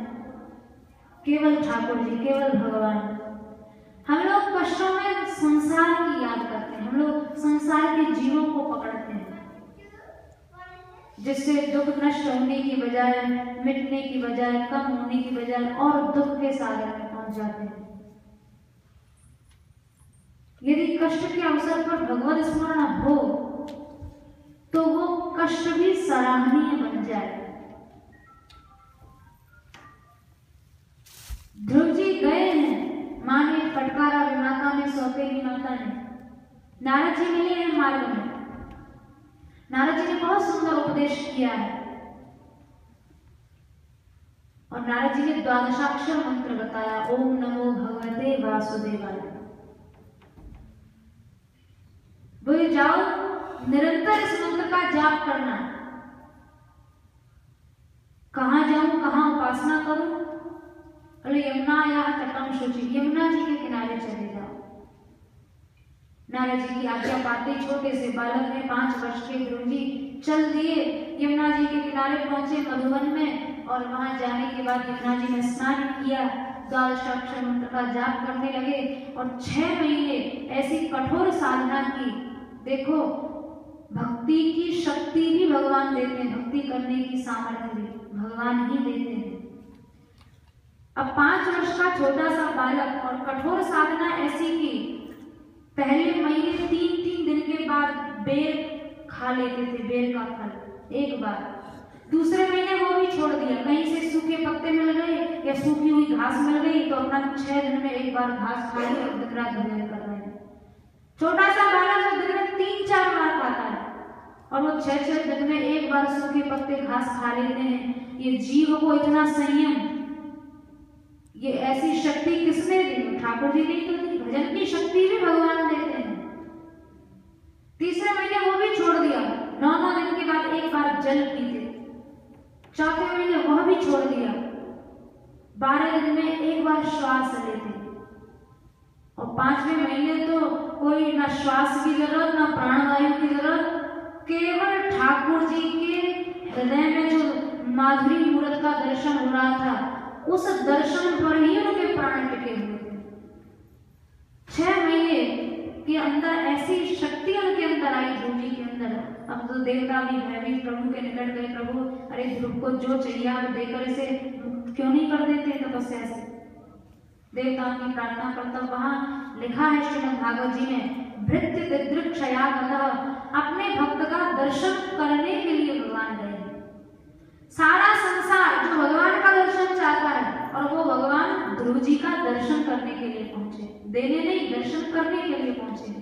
केवल ठाकुर जी, केवल भगवान। हम लोग कष्टों में संसार की याद करते हैं, हम लोग संसार के जीवों को पकड़ते हैं, जिससे दुख नष्ट होने की बजाय, मिटने की बजाय, कम होने की बजाय और दुख के सागर में पहुंच जाते हैं। यदि कष्ट के अवसर पर भगवत स्मरण हो तो वो कष्ट भी सराहनीय बन जाए। ध्रुव जी गए हैं, माँ ने फटकारा, विमाता में सौतेली माता ने। नारद जी मिले हैं मार्ग में, नारद जी ने बहुत सुंदर उपदेश किया है और नारद जी ने द्वादशाक्षर मंत्र बताया, ओम नमो भगवते वासुदेवाय। बोले जाओ निरंतर इस मंत्र का जाप करना। कहां जाऊं, कहां उपासना करूं? अरे यमुना या तटम शुचि, यमुना जी के किनारे चले जाओ। नारद जी की आज्ञा पाते छोटे से बालक ने 5 वर्ष के ध्रुव जी चल दिए, यमुना जी के किनारे पहुंचे मधुवन में और वहां जाने के बाद यमुना जी ने स्नान किया, द्वादशाक्षर मंत्र का जाप करने लगे और 6 महीने ऐसी कठोर साधना की। देखो भक्ति की शक्ति भी भगवान देते हैं, भक्ति करने की सामर्थ्य भी भगवान ही देते हैं। अब 5 वर्ष का छोटा सा बालक और कठोर साधना ऐसी की, पहले महीने 3-3 दिन के बाद बेर खा लेते थे, बेर का फल एक बार। दूसरे महीने वो भी छोड़ दिया, कहीं से सूखे पत्ते मिल गए या सूखी हुई घास मिल गई तो अपना 6 दिन में एक बार घास खा ली और दिन रात भजन कर रहे हैं। छोटा सा बालक जो दिन में 3-4 बार खाता है और वो 6-6 दिन में एक बार सूखे पत्ते घास खा लेते हैं। ये जीव को इतना संयम, ये ऐसी शक्ति किसने दी? ठाकुर जी ने तो दी। भजन की शक्ति भी भगवान देते हैं। तीसरे महीने वो भी छोड़ दिया, 9 दिन के बाद एक बार जल पीते। चौथे महीने वह भी छोड़ दिया, 12 दिन में एक बार श्वास लेते और 5वें महीने तो कोई ना श्वास की जरूरत, ना प्राणवायु की जरूरत, केवल ठाकुर जी के हृदय में जो माधुरी मूर्त का दर्शन हो रहा था, उस दर्शन पर ही उनके प्राण टिके हुए थे। 6 महीने के अंदर ऐसी शक्ति उनके अंदर आई, ध्रुव जी के अंदर। अब तो देवता भी भयभीत प्रभु के निकट गए, प्रभु अरे ध्रुव को जो चाहिए आप देकर इसे क्यों नहीं कर देते तपस्या से? देवताओं की प्रार्थना करता। वहां लिखा है श्रीमद् भागवत जी में, भृत्य दिदृक्षयागतः, अपने भक्त का दर्शन करने के लिए भगवान गए। सारा संसार जो भगवान का दर्शन चाहता है और वो भगवान ध्रुव जी का दर्शन करने के लिए पहुंचे, देने नहीं दर्शन करने के लिए पहुंचे।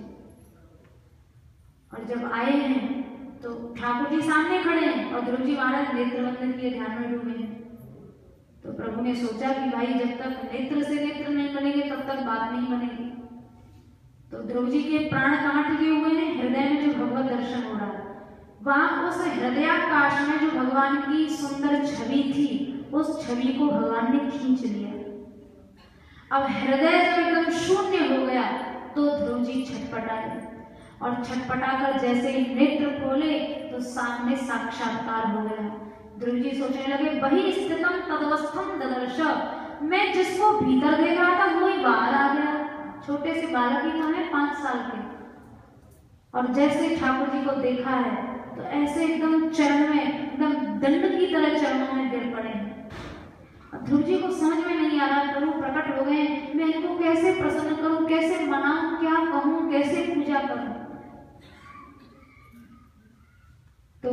और जब आए हैं तो ठाकुर जी सामने खड़े हैं और ध्रुव जी महाराज नेत्र बंधन किए ध्यान में डूबे हैं। तो प्रभु ने सोचा कि भाई जब तक नेत्र से नेत्र नहीं बनेंगे तब तक बात नहीं बनेगी। तो ध्रुव जी के प्राण कहाँ टिके हुए हैं? हृदय में जो भगवत दर्शन हो रहा है, वहां उस हृदयाकाश में जो भगवान की सुंदर छवि थी, उस छवि को भगवान ने खींच लिया। अब हृदय जब एकदम शून्य हो गया तो ध्रुव जी छटपटाए और छटपटाकर जैसे ही नेत्र खोले तो सामने साक्षात्कार हो गया। ध्रुव जी सोचने लगे, वही स्थितम तदवस्थम ददर्श, मैं जिसको भीतर देख रहा था वही बाहर आ गया। छोटे से बालक ही तो है, 5 साल के, और जैसे ठाकुर जी को देखा है तो ऐसे एकदम चरण में, एकदम दंड की तरह चरणों में गिर पड़े हैं। ध्रुव जी को समझ में नहीं आ रहा, प्रभु प्रकट हो गए, मैं इनको कैसे प्रसन्न करूं, कैसे मनाऊं, क्या कहूं, कैसे पूजा करूं? तो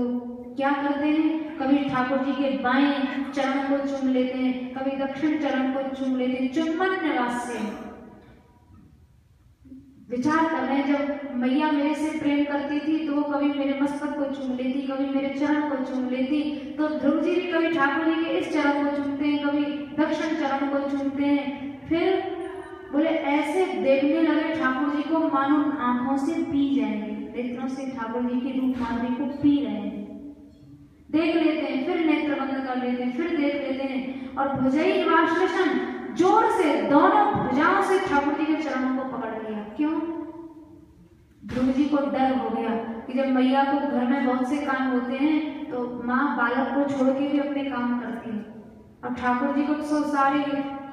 क्या करते हैं, कभी ठाकुर जी के बाएं चरण को चूम लेते हैं, कभी दक्षिण चरण को चूम लेते हैं। चुम्बन निवास से विचार कर रहे हैं, जब मैया मेरे से प्रेम करती थी तो वो कभी मेरे मस्तक को चूम लेती, कभी मेरे चरण को चूम लेती। तो ध्रुव जी भी कभी ठाकुर जी के इस चरण को चूमते हैं, कभी दक्षिण चरण को चूमते हैं। फिर बोले ऐसे देखने लगे ठाकुर जी को मानो आंखों से पी जाएंगे, नेत्रों से ठाकुर जी की रूप माधुरी को पी रहे हैं। देख लेते हैं, फिर नेत्र बंद कर लेते हैं, फिर देख लेते हैं और भुजई निवासन, जोर से दोनों भुजाओं से ठाकुर जी के चरणों को पकड़ लिया। क्यों? ध्रुव जी को डर हो गया कि जब मैया को घर में बहुत से काम होते हैं तो माँ बालक को छोड़ के भी अपने काम करती है। अब ठाकुर जी को तो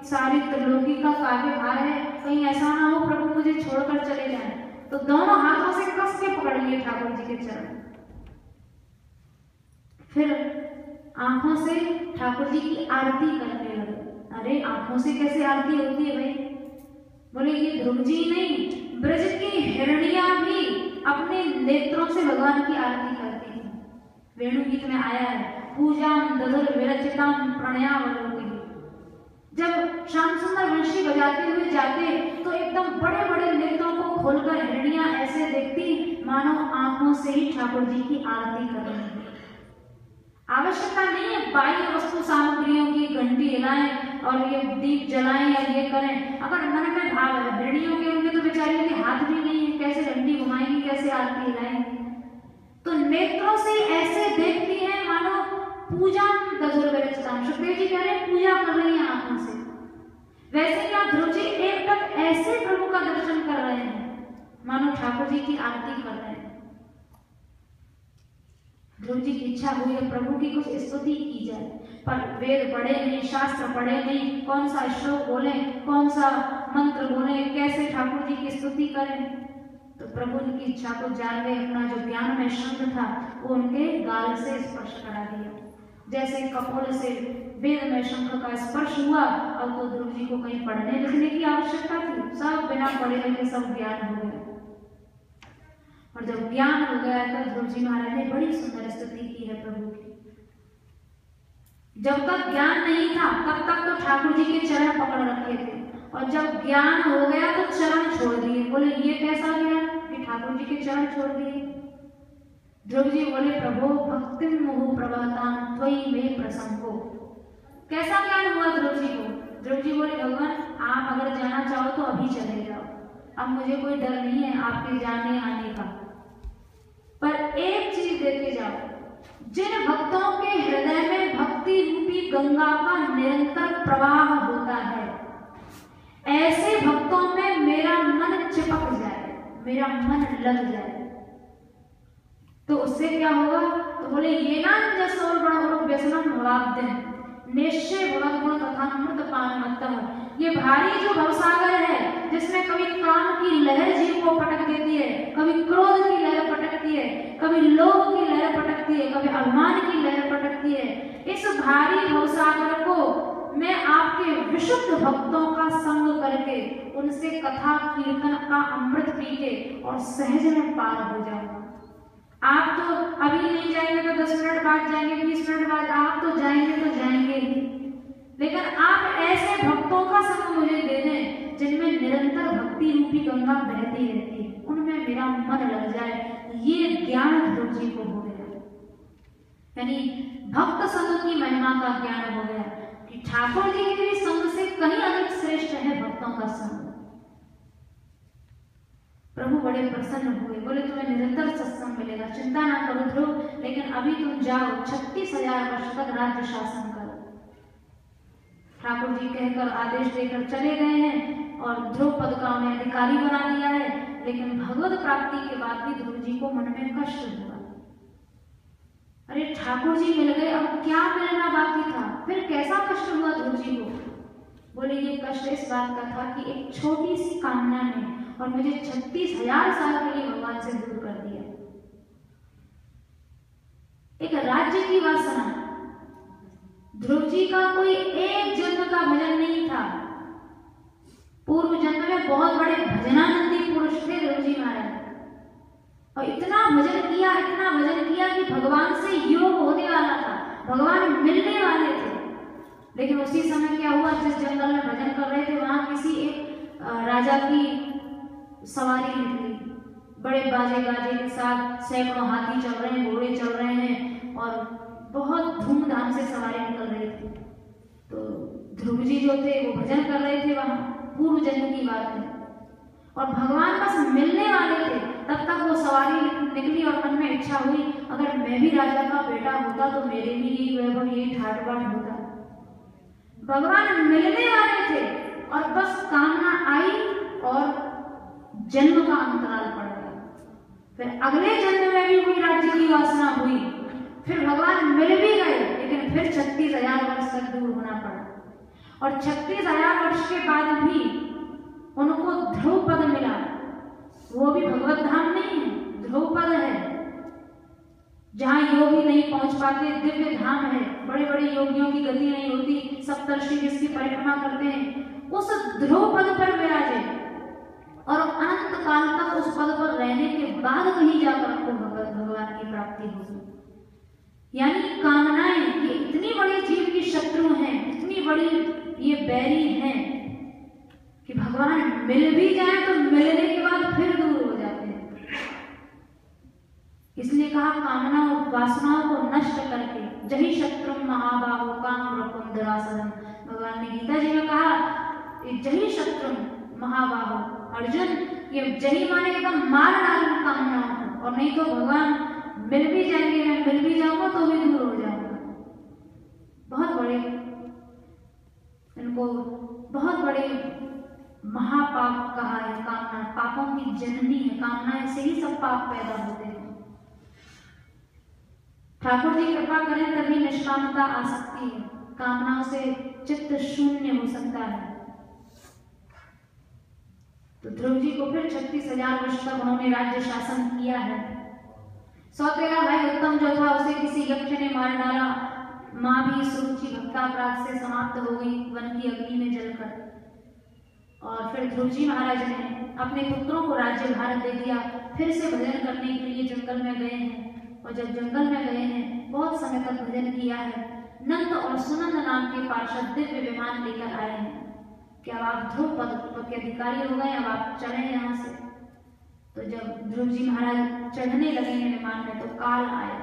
सारी त्रिलोकी का कार्य भार है, कहीं ऐसा ना हो प्रभु मुझे छोड़कर चले जाएं, तो दोनों हाथों से कस के पकड़ लिए ठाकुर जी के चरण। फिर आंखों से ठाकुर जी की आरती करने लगे। अरे आंखों से कैसे आरती होती है भाई? बोले ये ध्रुव जी नहीं, ब्रज की हिरणियां भी अपने नेत्रों से भगवान की आरती करती थी। वेणु गीत में आया है, पूजाम दधुर विरचिताम प्रणयावलोकि। जब श्याम सुंदर वंशी बजाते हुए जाते तो एकदम बड़े बड़े नेत्रों को खोलकर हिरणियां ऐसे देखती मानो आंखों से ही ठाकुर जी की आरती कर रही है। आवश्यकता नहीं है बाह्य वस्तु सामग्रियों की, घंटी हिलाएं और ये दीप जलाएं या ये करें। अगर मन में भाव है, हिरणियों के उनके तो बेचारियों के हाथ भी नहीं है, कैसे घंटी घुमाएंगी, कैसे आरती हिलाएंगी? तो नेत्रों से ऐसे देखती है मानो पूजा दधुर विरचिताम। सुखदेव जी कह रहे हैं पूजा कर रही है आंखों से। वैसे क्या ध्रुव जी एकदम ऐसे प्रभु का दर्शन कर रहे हैं मानो ठाकुर जी की आरती कर रहे हैं। ध्रुव जी की इच्छा हुई है प्रभु की कुछ स्तुति की जाए, पर वेद पढ़े नहीं, शास्त्र पढ़े नहीं, कौन सा श्लोक बोले, कौन सा मंत्र बोले, कैसे ठाकुर जी की स्तुति करें? तो प्रभु उनकी इच्छा को जान गए। अपना जो ज्ञान में शंख था वो उनके गाल से स्पर्श करा दिया। जैसे कपोल से वेद में शंख का स्पर्श हुआ, अब तो ध्रुव जी को कहीं पढ़ने लिखने की आवश्यकता थी, सब बिना पढ़े लिखे सब ज्ञान हो गया। और जब ज्ञान हो गया तो ध्रुव जी महाराज ने बड़ी सुंदर स्तुति की है प्रभु की। जब तक ज्ञान नहीं था तब तक तो ठाकुर जी के चरण पकड़ रखे थे, और जब ज्ञान हो गया तो चरण छोड़ दिए। बोले ये कैसा ज्ञान कि ठाकुर जी के चरण छोड़ दिए? ध्रुव जी बोले प्रभु भक्ति मोह प्रभाताम त्वयि में प्रसंगो। कैसा ज्ञान हुआ ध्रुव जी को? ध्रुव जी बोले भगवान आप अगर जाना चाहो तो अभी चले जाओ, अब मुझे कोई डर नहीं है आपके जाने आने का, पर एक चीज देते जाओ, जिन भक्तों के हृदय में भक्ति रूपी गंगा का निरंतर प्रवाह होता है, ऐसे भक्तों में मेरा मन चिपक जाए, मेरा मन लग जाए, तो उससे क्या होगा? तो बोले ये ना जसोर बड़ा व्यसनम भवाब्दिन निश्चय भगवत गुण तथा अमृत पान मतम। ये भारी जो भवसागर है जिसमें कभी काम की लहर जीव को पटक देती है, कभी क्रोध की लहर पटकती है, कभी लोभ की लहर पटकती है, कभी अभिमान की लहर पटकती है, इस भारी भवसागर को मैं आपके विशुद्ध भक्तों का संग करके उनसे कथा कीर्तन का अमृत पी के और सहज में पार हो जाऊंगा। आप तो अभी नहीं जाएंगे तो 10 मिनट बाद जाएंगे, 20 मिनट बाद, आप तो जाएंगे तो जाएंगे ही, लेकिन आप ऐसे भक्तों का संग मुझे दे दें जिनमें निरंतर भक्ति रूपी गंगा बहती रहती है, उनमें मेरा मन लग जाए। ये ज्ञान ध्रुव जी को हो गया, यानी भक्त संग की महिमा का ज्ञान हो गया कि ठाकुर जी के संग से कहीं अधिक श्रेष्ठ है भक्तों का संग। प्रभु बड़े प्रसन्न हुए, बोले तुम्हें निरंतर सत्संग मिलेगा, चिंता ना करो ध्रुव, लेकिन अभी तुम जाओ 36,000 वर्ष तक राज्य शासन करो। ठाकुर जी कहकर आदेश देकर चले गए हैं और ध्रुव पद का उन्हें अधिकारी बना दिया है, लेकिन भगवत प्राप्ति के बाद भी ध्रुव जी को मन में कष्ट हुआ। अरे ठाकुर जी मिल गए, अब क्या मिलना बाकी था? फिर कैसा कष्ट हुआ ध्रुव जी को? बोले ये कष्ट इस बात का था कि एक छोटी सी कामना ने और मुझे 36,000 साल के लिए भगवान से दूर कर दिया। एक राज्य की वासना। ध्रुव जी का कोई एक जन्म का भजन नहीं था, पूर्व जन्म में बहुत बड़े भजनानंदी पुरुष थे ध्रुव जी महाराज, और इतना भजन किया, इतना भजन किया कि भगवान से योग होने वाला था, भगवान मिलने वाले थे। लेकिन उसी समय क्या हुआ, जिस जंगल में भजन कर रहे थे वहां किसी एक राजा की सवारी निकली, बड़े बाजे गाजे के साथ, सैकड़ों हाथी चल रहे हैं, घोड़े चल रहे हैं और बहुत धूमधाम से सवारी निकल रही थी। तो ध्रुव जी जो थे वो भजन कर रहे थे वहां, पूर्व जन्म की बात है, और भगवान बस मिलने वाले थे। तब तक वो सवारी निकली और मन में इच्छा हुई अगर मैं भी राजा का बेटा होता तो मेरे भी यही वैभव, यही ठाट बाट होता। भगवान मिलने वाले थे और बस कामना आई और जन्म का अंतराल पड़ गया। फिर अगले जन्म में भी कोई राज्य की वासना हुई फिर भगवान मिल भी गए, लेकिन फिर 36,000 वर्ष तक दूर होना पड़ा। और 36,000 वर्ष के बाद भी उनको ध्रुव पद मिला। वो भी भगवत धाम नहीं है, ध्रुव पद है, जहाँ योगी नहीं पहुंच पाते, दिव्य धाम है। बड़े बड़े योगियों की गति नहीं होती, सप्तर्षि जिसकी परिक्रमा करते हैं, उस ध्रुव पद पर विराजे और अनंत काल तक उस पद पर रहने के बाद कहीं जाकर आपको भगवान की प्राप्ति होगी। यानी कामनाएं, ये इतनी बड़ी जीव की शत्रु हैं, इतनी बड़ी ये बैरी हैं कि भगवान मिल भी जाए तो मिलने के बाद फिर दूर हो जाते हैं। इसलिए कहा कामना और वासनाओं को नष्ट करके जही शत्रु महाबाहो काम रकुम दुरासनम। भगवान ने गीता जी में कहा जही शत्रु महाबाहो, अर्जुन ये जही माने एकदम मार डालू कामनाओं को, और नहीं तो भगवान मिल भी जाएंगे, मैं मिल भी जाऊंगा तो भी दूर हो जाऊंगा। बहुत बड़े, इनको बहुत बड़े महापाप कहा है। कामना पापों की जननी है, कामना से ही सब पाप पैदा होते हैं। ठाकुर जी कृपा करें तभी निष्कामता आ सकती है, कामनाओं से चित्त शून्य हो सकता है। तो ध्रुव जी को फिर 36,000 वर्ष तक उन्होंने राज्य शासन किया है। सौतेला भाई उत्तम जो था उसे किसी यक्ष ने मार डाला। माँ भी सुरुचि भक्तापराध से समाप्त हो गई वन की अग्नि में जलकर। और फिर ध्रुव जी महाराज ने अपने पुत्रों को राज्य भार दे दिया। फिर से भजन करने के लिए जंगल में गए हैं, और जब जंगल में गए हैं बहुत समय तक भजन किया है। नंद और सुनंद नाम के पार्षद दिव्य विमान लेकर आए हैं कि अब आप ध्रुव पद के अधिकारी हो गए, अब आप चलें यहाँ से। तो जब ध्रुव जी महाराज चढ़ने लगे हैं विमान में तो काल आया।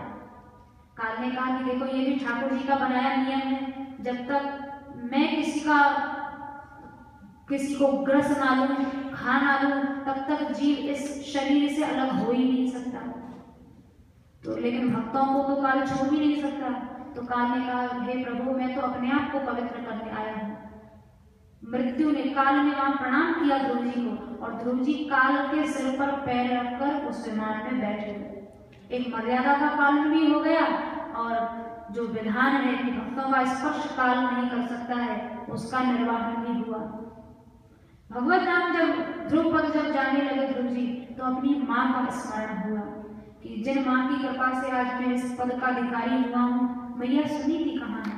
काल ने कहा कि देखो ये भी ठाकुर जी का बनाया नियम है, जब तक मैं किसी को ग्रस ना लूं, खा ना लूं, तब तक जीव इस शरीर से अलग हो ही नहीं सकता। तो लेकिन भक्तों को तो काल छोड़ भी नहीं सकता। तो काल ने कहा हे प्रभु मैं तो अपने आप को पवित्र करने आया हूँ। मृत्यु ने, काल ने वहां प्रणाम किया ध्रुव जी को, और ध्रुव जी काल के सिर पर पैर रखकर उस विमान में बैठे हुए। एक मर्यादा का पालन भी हो गया, और जो विधान है कि भक्तों का स्पर्श काल नहीं कर सकता है, उसका निर्वाहन भी हुआ। भगवत नाम जब ध्रुव पद जब जाने लगे ध्रुव जी, तो अपनी माँ का स्मरण हुआ कि जिन माँ की कृपा से आज मैं इस पद का अधिकारी हुआ हूँ, मैया सुनी थी कहाँ है।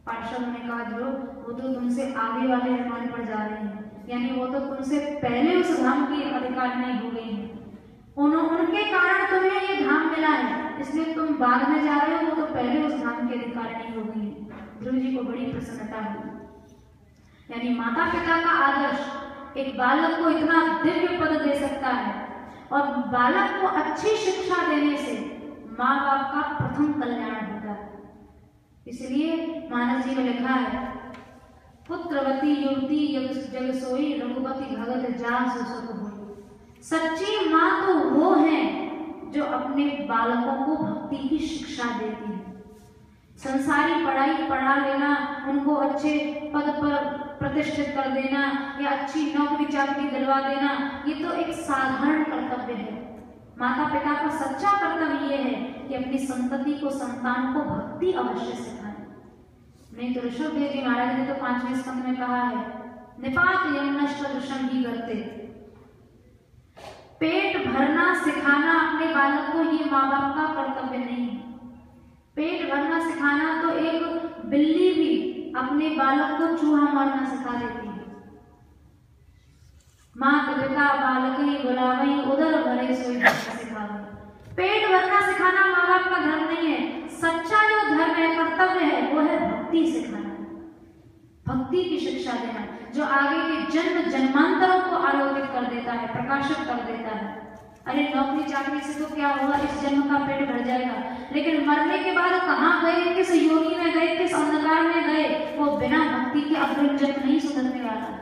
पार्षदों ने कहा ध्रुव वो तो तुमसे आगे वाले विमान पर जा रही है, यानी वो तो तुमसे पहले उस धाम की अधिकार नहीं हो गई है। उनके कारण तुम्हें ये धाम मिला है, इसलिए तुम बाद में जा रहे हो, वो तो पहले उस धाम की अधिकार नहीं हो गई है। ध्रुव जी को बड़ी प्रसन्नता हुई। यानी माता पिता का आदर्श एक बालक को इतना दिव्य पद दे सकता है, और बालक को अच्छी शिक्षा देने से माँ बाप का प्रथम कल्याण होता है। इसलिए मानस जी में लिखा है पुत्रवती युवती जग सोई रघुपति भगत जान सुख होई। सच्ची माँ तो वो है जो अपने बालकों को भक्ति की शिक्षा देती है। संसारी पढ़ाई पढ़ा लेना, उनको अच्छे पद पर प्रतिष्ठित कर देना या अच्छी नौकरी चाकरी दिलवा देना, ये तो एक साधारण कर्तव्य है। माता पिता का सच्चा कर्तव्य ये है कि अपनी संतति को, संतान को भक्ति अवश्य सिखाएं। नहीं तो ऋषभदेव जी महाराज ने तो 5वें स्कंद में कहा है निपात यम नष्ट दृश्यम ही करते। पेट भरना सिखाना अपने बालक को ये माँ बाप का कर्तव्य नहीं है। पेट भरना सिखाना तो एक बिल्ली भी अपने बालक को चूहा मारना सिखा देती है। मात पिता बालक ही बुलावई उदर भरे सोई सिखावे। पेट भरना सिखाना माँ बाप का धर्म नहीं है। सच्चा जो धर्म है, कर्तव्य है, वो है भक्ति सिखाना, भक्ति की शिक्षा देना, जो आगे के जन्म जन्मांतरों को आलोकित कर देता है, प्रकाशित कर देता है। अरे नौकरी चाकरी से तो क्या होगा, इस जन्म का पेट भर जाएगा, लेकिन मरने के बाद कहाँ गए, किस योनि में गए, किस अंधकार में गए, वो बिना भक्ति के अग्रिम जन्म नहीं सुधरने वाला।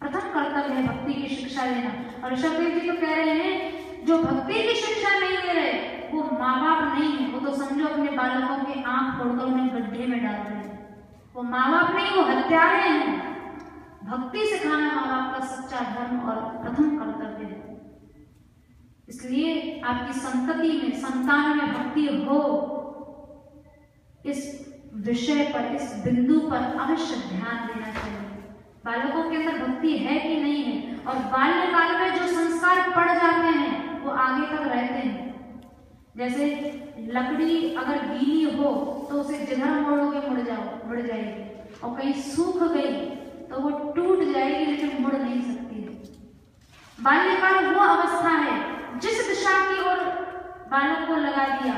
प्रथम कर्तव्य है भक्ति की शिक्षा देना। और ऋषभदेव जी तो कह रहे हैं जो भक्ति की शिक्षा नहीं दे रहे वो माँ बाप नहीं है, वो तो समझो अपने बालकों के आंख फोड़कर उन्हें गड्ढे में डाल रहे हैं। वो माँ बाप नहीं, वो हत्यारे हैं। भक्ति सिखाना माँ बाप का सच्चा धर्म और प्रथम कर्तव्य है। इसलिए आपकी संतति में, संतान में भक्ति हो, इस विषय पर, इस बिंदु पर अवश्य ध्यान देना चाहिए। बालकों के अंदर भक्ति है कि नहीं है, और बाल्यकाल में जो संस्कार पड़ जाते हैं वो आगे तक रहते हैं। जैसे लकड़ी अगर गीली हो तो उसे जिधर मोड़ोगे मुड़ जाएगी, और कहीं सूख गई तो वो टूट जाएगी लेकिन मुड़ नहीं सकती है। बाल्यकाल वो अवस्था है जिस दिशा की ओर बालक को लगा दिया,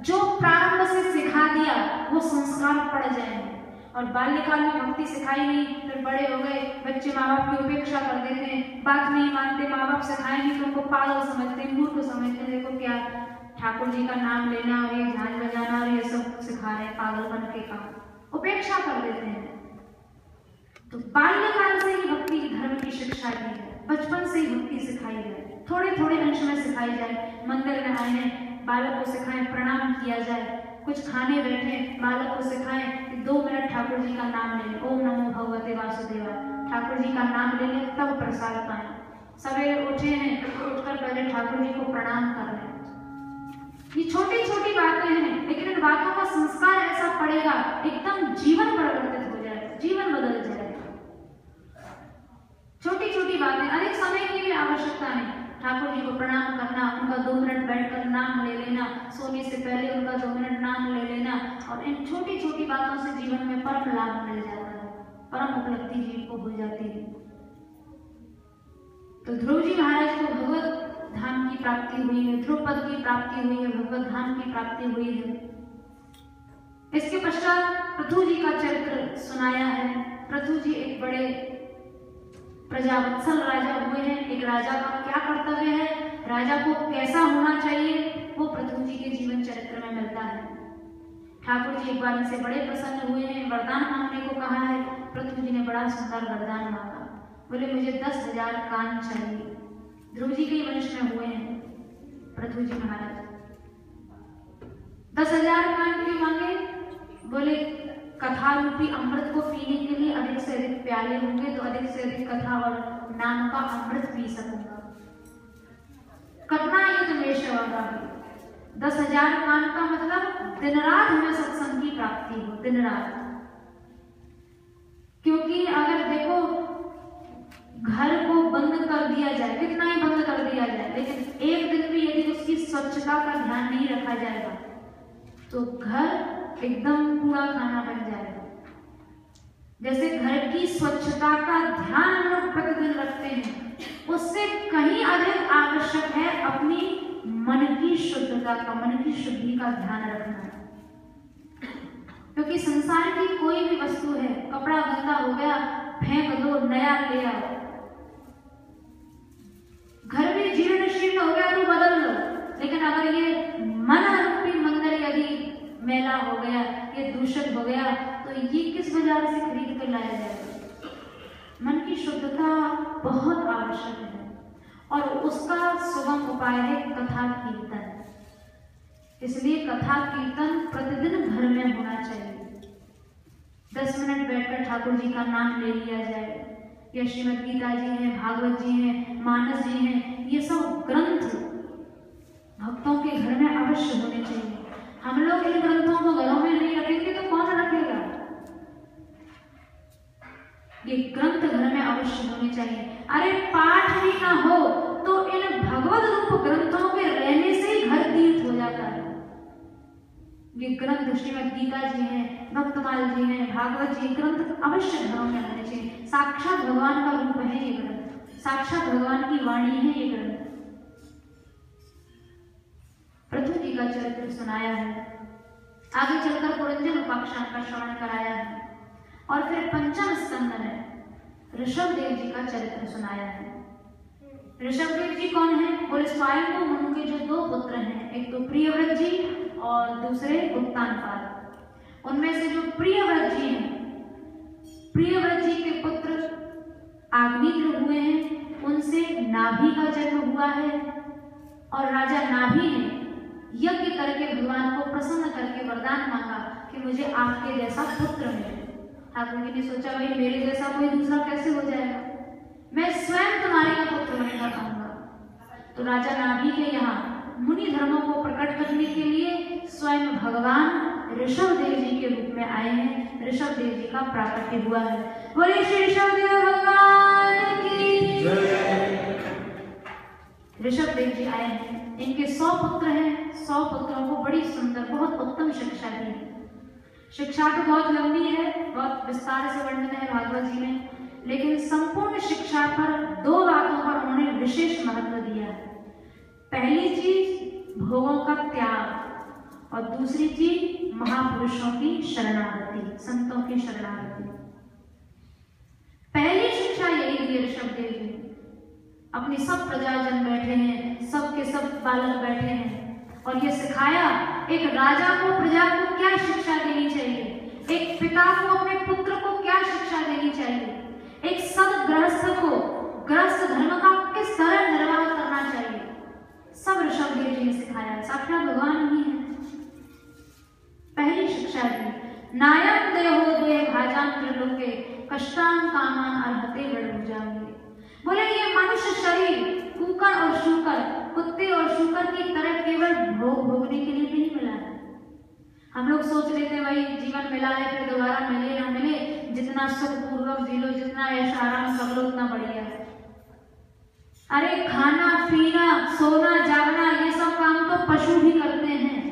जो प्रारंभ से सिखा दिया, वो संस्कार पड़ जाएंगे। और बाल्यकाल में भक्ति सिखाई नहीं, फिर बड़े हो गए, बच्चे माँ बाप की उपेक्षा कर देते हैं, बात नहीं मानते, माँ बाप सिखाएंगे तो उनको पागल समझते हैं, मूर्ख समझते हैं। देखो क्या ठाकुर जी का नाम लेना और ये झांझ बजाना और ये सब सिखा रहे हैं, पागलपन के काम, उपेक्षा कर देते हैं। तो बाल्यकाल से ही भक्ति धर्म की शिक्षा दी है, बचपन से ही भक्ति सिखाई जाए, थोड़े थोड़े अंश में सिखाई जाए। मंदिर में आए हैं, बालक को सिखाएं प्रणाम किया जाए, कुछ खाने बैठे बालक को सिखाएं कि 2 मिनट ठाकुर जी का नाम ले लें, ओम नमो भगवते वासुदेवाय, ठाकुर जी का नाम ले लें तब प्रसाद पाएं। सवेरे उठे हैं तो उठकर पहले ठाकुर जी को प्रणाम कर लें। ये छोटी छोटी बातें हैं, लेकिन इन बातों का संस्कार ऐसा पड़ेगा, एकदम जीवन परिवर्तित हो जाएगा, जीवन बदल जाएगा। छोटी छोटी बातें, अधिक समय की भी आवश्यकता नहीं, ठाकुर जी को प्रणाम करना, उनका 2 मिनट बैठकर नाम ले लेना, सोने से पहले उनका 2 मिनट नाम ले लेना, और इन छोटी छोटी बातों से जीवन में परम लाभ मिल जाता है, परम उपलब्धि जीव को हो जाती है। तो ध्रुव जी महाराज को भगवत धाम की प्राप्ति हुई है, ध्रुव पद की प्राप्ति हुई है, भगवत धाम की प्राप्ति हुई है। इसके पश्चात पृथु जी का चरित्र सुनाया है। पृथु जी एक बड़े प्रजावत्सल राजा हुए हैं। एक राजा का क्या कर्तव्य है, राजा को कैसा होना चाहिए, वो पृथु जी के जीवन चरित्र में मिलता है। ठाकुर जी एक बार इनसे बड़े प्रसन्न हुए हैं, वरदान मांगने को कहा है। पृथु जी ने बड़ा सुंदर वरदान मांगा, बोले मुझे 10,000 कान चाहिए। ध्रुव जी के वंश में हुए हैं पृथु जी महाराज। 10,000 कान क्यों मांगे, बोले कथा रूपी अमृत को पीने के लिए अधिक से अधिक प्याले होंगे तो अधिक से अधिक कथा और नाम का अमृत पी सकूंगा। कटना युद्ध में शेवा 10,000 कान का मतलब दिन रात हमें सत्संग की प्राप्ति हो, दिन रात। क्योंकि अगर देखो घर को बंद कर दिया जाए, कितना ही बंद कर दिया जाए, लेकिन एक दिन भी यदि उसकी स्वच्छता का ध्यान नहीं रखा जाएगा तो घर एकदम कूड़ा खाना बन जाएगा। जैसे घर की स्वच्छता का ध्यान हम लोग प्रतिदिन रखते हैं, उससे कहीं अधिक आवश्यक है अपनी मन की शुद्धता का, मन की शुद्धि का ध्यान रखना। क्योंकि संसार की कोई भी वस्तु है, कपड़ा गंदा हो गया फेंक दो, नया ले आओ। घर भी जीर्ण शीर्ण हो गया तो बदल लो, लेकिन अगर ये मन रूपी मंदिर यदि मैला हो गया, ये दूषित हो गया, तो ये किस बाजार से खरीद कर लाया जाएगा। मन की शुद्धता बहुत आवश्यक है और उसका सुगम उपाय है कथा कीर्तन। इसलिए कथा कीर्तन प्रतिदिन घर में होना चाहिए। 10 मिनट बैठकर ठाकुर जी का नाम ले लिया जाए। या श्रीमद् गीता जी हैं, भागवत जी हैं, मानस जी हैं, ये सब ग्रंथ भक्तों के घर में अवश्य होने चाहिए। हम लोग इन ग्रंथों को घरों में नहीं रखेंगे तो कौन रखेगा। ये ग्रंथ घर में अवश्य होने चाहिए। अरे पाठ भी ना हो तो इन भगवत रूप ग्रंथों के रहने से ही घर तीर्थ हो जाता है। ये ग्रंथ श्रीमद् गीता जी हैं, भक्तमाल जी हैं, भागवत जी, ग्रंथ अवश्य घरों में होने चाहिए। साक्षात भगवान का रूप है ये ग्रंथ, साक्षात भगवान की वाणी है ये ग्रंथ। पृथु जी का चरित्र सुनाया है, आगे चलकर पुरंजन उपाख्यान का श्रवण कराया है, और फिर पंचम स्कंद में ऋषभदेव जी का चरित्र सुनाया है। ऋषभदेव जी कौन है, बोले स्वयं उनके जो 2 पुत्र हैं, एक तो प्रियव्रत जी और दूसरे उत्तानपाद। उनमें से जो प्रियव्रत जी हैं, प्रियव्रत जी के पुत्र आग्निद्र हुए हैं, उनसे नाभि का जन्म हुआ है। और राजा नाभि ने यज्ञ करके भगवान को प्रसन्न करके वरदान मांगा कि मुझे आपके जैसा पुत्र मिले। ठाकुर जी ने सोचा भाई मेरे जैसा कोई दूसरा कैसे हो जाएगा, मैं स्वयं तुम्हारे का पुत्र बनना चाहूंगा। तो राजा नाभि के यहाँ मुनि धर्मों को प्रकट करने के लिए स्वयं भगवान ऋषभ देव जी के रूप में आए हैं। ऋषभ देव जी का प्राकट्य हुआ है। बोले श्री ऋषभ देव भगवान की जय। ऋषभ देव जी आए हैं। इनके 100 पुत्र हैं। 100 पुत्रों को बड़ी सुंदर बहुत उत्तम शिक्षा दी। शिक्षा तो बहुत लंबी है, बहुत विस्तार से वर्णन है भागवत जी में, लेकिन संपूर्ण शिक्षा पर 2 बातों पर उन्होंने विशेष महत्व दिया है। पहली चीज भोगों का त्याग और दूसरी चीज महापुरुषों की शरणागति, संतों की शरणागति। पहली शिक्षा यही दी ऋषभ देव जी। अपनी सब प्रजाजन बैठे हैं, सब के सब बालक बैठे हैं और ये सिखाया एक राजा को प्रजा को क्या शिक्षा देनी चाहिए, एक पिता को अपने पुत्र को क्या शिक्षा देनी चाहिए, एक सदगृहस्थ को गृहस्थ धर्म का किस तरह निर्वाह करना चाहिए, सब ऋषभ देव जी ने सिखाया। साक्षात भगवान ही है। पहली शिक्षा दी नायक देहो द्वे भाजान त्रिलोके कष्टान कामान अर्हते बड़भुजांगे। बोले ये मनुष्य शरीर कुकर और शूकर, कुत्ते और शूकर की तरह केवल भोग भोगने के लिए नहीं मिला है। हम लोग सोच लेते भाई जीवन मिला है फिर दोबारा मिले ना मिले, जितना सुख पूर्वक जी लो, जितना ऐश आराम कर लो उतना बढ़िया है। अरे खाना पीना सोना जागना ये सब काम तो पशु भी करते हैं।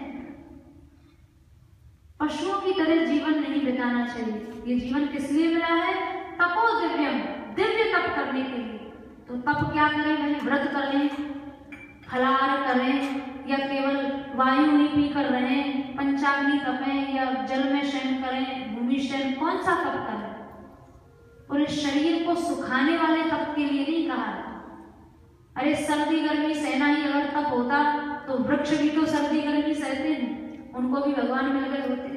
पशुओं की तरह जीवन नहीं बिताना चाहिए। ये जीवन किस लिए मिला है? तपो दिव्यम, दिव्य तप करने के लिए। तो तप क्या करें भाई? व्रत कर लें, फलाहार करें, या केवल वायु ही पी कर रहें, पंचाग्नि तपें, या जल में शयन करें, भूमि शयन, कौन सा तप करें? पूरे शरीर को सुखाने वाले तप के लिए नहीं कहा। अरे सर्दी गर्मी सहना ही अगर तप होता तो वृक्ष भी तो सर्दी गर्मी सहते हैं, उनको भी भगवान मिल गए होते।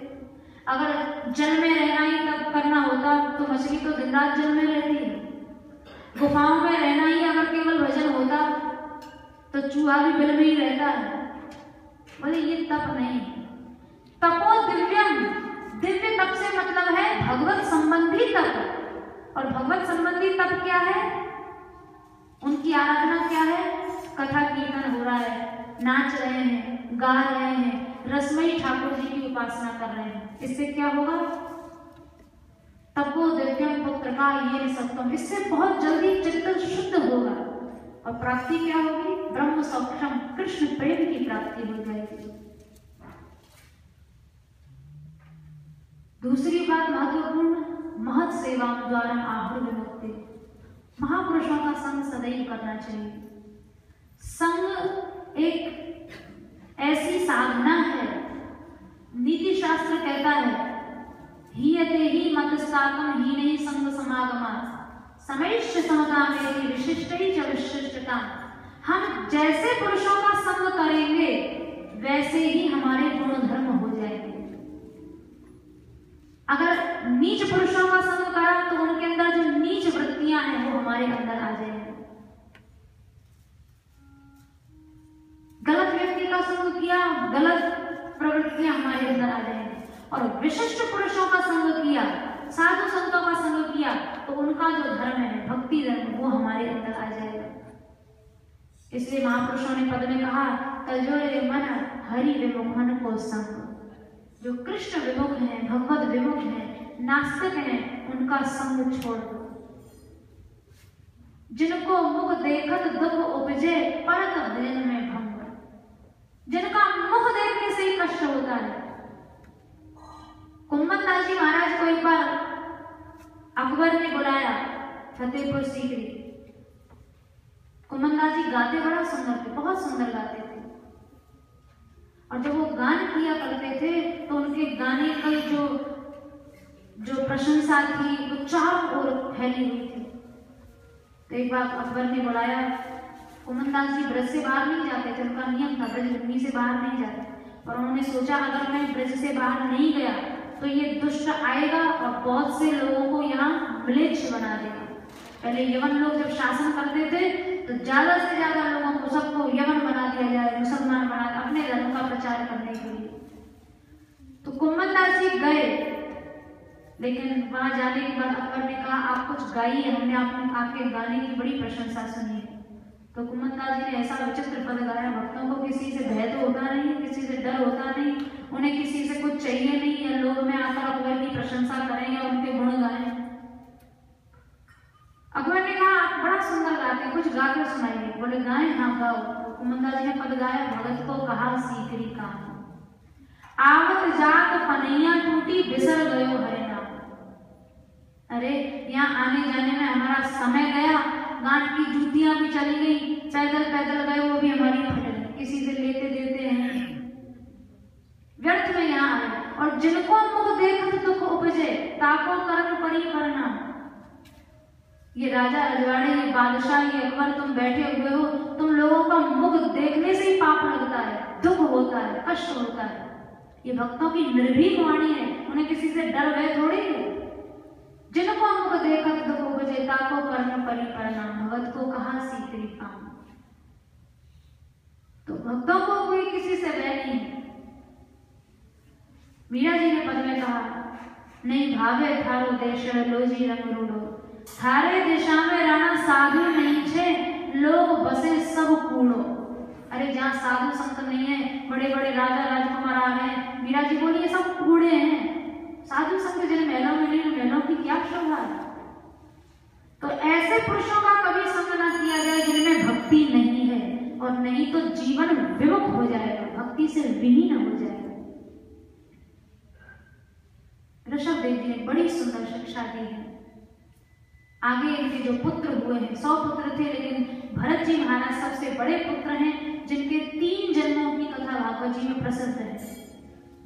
अगर जल में रहना ही तप करना होता तो मछली तो दिन रात जल में रहती है। गुफाओं में रहना ही अगर केवल भजन होता तो चूहा भी बिल में ही रहता है। बोले ये तप नहीं। तपो दिव्यम, दिव्य तप से मतलब है भगवत संबंधी तप। और भगवत संबंधी तप क्या है? उनकी आराधना क्या है? कथा कीर्तन हो रहा है, नाच रहे हैं, गा रहे हैं, रसमयी ठाकुर जी की उपासना कर रहे हैं। इससे क्या होगा? तपो दिव्यम पुत्र का ये सत्वम, इससे बहुत जल्दी चित्त शुद्ध होगा और प्राप्ति क्या होगी? ब्रह्म सौक्षम, कृष्ण प्रेम की प्राप्ति हो जाएगी। दूसरी बात महत्वपूर्ण, महत् सेवा द्वारा आहुर विमुक्ति। महापुरुषों का संग सदैव करना चाहिए। संग एक ऐसी साधना है, नीति शास्त्र कहता है हीयते ही मतस्ताकम ही नहीं संग समागमा समैश्य समता में विशिष्ट ही च विशिष्टता। हम जैसे पुरुषों का संग करेंगे वैसे ही हमारे गुण धर्म हो जाएंगे। अगर नीच पुरुषों का संग करा तो उनके अंदर जो नीच वृत्तियां हैं वो हमारे अंदर आ जाएंगी। गलत व्यक्ति का संग किया, गलत प्रवृत्तियां हमारे अंदर आ जाएंगी। और विशिष्ट पुरुषों का संग किया, साधु संतों का संग किया तो उनका जो धर्म है, भक्ति धर्म, वो हमारे अंदर आ जाएगा। इसलिए महापुरुषों ने पद में कहा तजो रे मन हरि विमुखन को संग। जो कृष्ण विमुख हैं, भगवत विमुख हैं, नास्तिक हैं, उनका संग छोड़ दो। जिनको मुख देखत दुख उपजे परत देन में भंग, जिनका मुख देखने से ही कष्ट होता है। कुम्भनदास जी महाराज को एक बार अकबर ने बुलाया फतेहपुर सीकरी। कुम्भनदास जी गाते बड़ा सुंदर थे, बहुत सुंदर गाते थे। और जब वो गान किया करते थे तो उनके गाने की जो प्रशंसा थी वो चारों ओर फैली हुई थी। तो एक बार अकबर ने बुलाया। कुम्भनदास जी ब्रज से बाहर नहीं जाते थे, उनका नियम था ब्रज भूमि से बाहर नहीं जाते। और उन्होंने सोचा अगर मैं ब्रज से बाहर नहीं गया तो ये दुष्ट आएगा और बहुत से लोगों को यहाँ म्लेच्छ बना देगा। पहले यवन लोग जब शासन करते थे तो ज्यादा से ज्यादा लोगों को सबको यवन बना दिया जाए, मुसलमान बना, अपने धर्म का प्रचार करने के लिए। तो कुम्भनदास जी गए, लेकिन वहां जाने के बाद अकबर ने कहा आप कुछ गाइए, हमने आपके गाने की बड़ी प्रशंसा सुनी है। तो कुमनदास जी ने ऐसा विचित्र पद गाया, भक्तों को किसी से भय तो होता नहीं, किसी से डर होता नहीं, उन्हें किसी से कुछ चाहिए नहीं या लोग में आकर अकबर की प्रशंसा करें या उनके गुण गाएं। अकबर ने कहा आप बड़ा सुंदर गाते हैं, कुछ गाकर सुनाइए। बोले गाएं? हाँ गाओ। तो कुमनदास जी ने पद गाया, भगत को कहा सीकरी काम, आवत जात पनैया टूटी बिसर गयो हरे नाम। अरे यहाँ आने जाने में हमारा समय गया, गांठ की जूतियां भी चली गई, पैदल पैदल गए वो भी हमारी फट गई, किसी से लेते देते हैं, व्यर्थ में यहाँ आए। और जिनको मुख देखत दुख उपजे, ताको कर्म परी करना। ये राजा रजवाड़े, ये बादशाह, ये अकबर, तुम बैठे हुए हो, तुम लोगों का मुख देखने से ही पाप लगता है, दुख होता है, कष्ट होता है। ये भक्तों की निर्भीक वाणी है, उन्हें किसी से डर भय थोड़ी है। जिनको मुख देखत दुख उपजे, ताको कर्म परी प्रणाम, भगत को कहा सीकरी काम। तो भक्तों को कोई किसी से भय नहीं। मीरा जी ने पद में कहा, नहीं भावे थारो देश लोजी रंग रूडो, थारे दिशा में राणा साधु नहीं छे, लोग बसे सब कूड़ो। अरे जहाँ साधु संत नहीं है, बड़े बड़े राजा राजकुमार आ रहे हैं, मीरा जी बोली ये सब कूड़े हैं। साधु संत जिन महलों में नहीं, महलों की क्या शोभा है। तो ऐसे पुरुषों का कभी संग न किया जाए जिनमें भक्ति नहीं है, और नहीं तो जीवन विमुख हो जाएगा, भक्ति से विहीन हो जाएगा। ऋषभ देव जी ने बड़ी सुंदर शिक्षा दी है। आगे इनके जो पुत्र हुए हैं, 100 पुत्र थे, लेकिन भरत जी महाराज सबसे बड़े पुत्र हैं, जिनके 3 जन्मों की कथा भागवत जी में प्रसिद्ध है।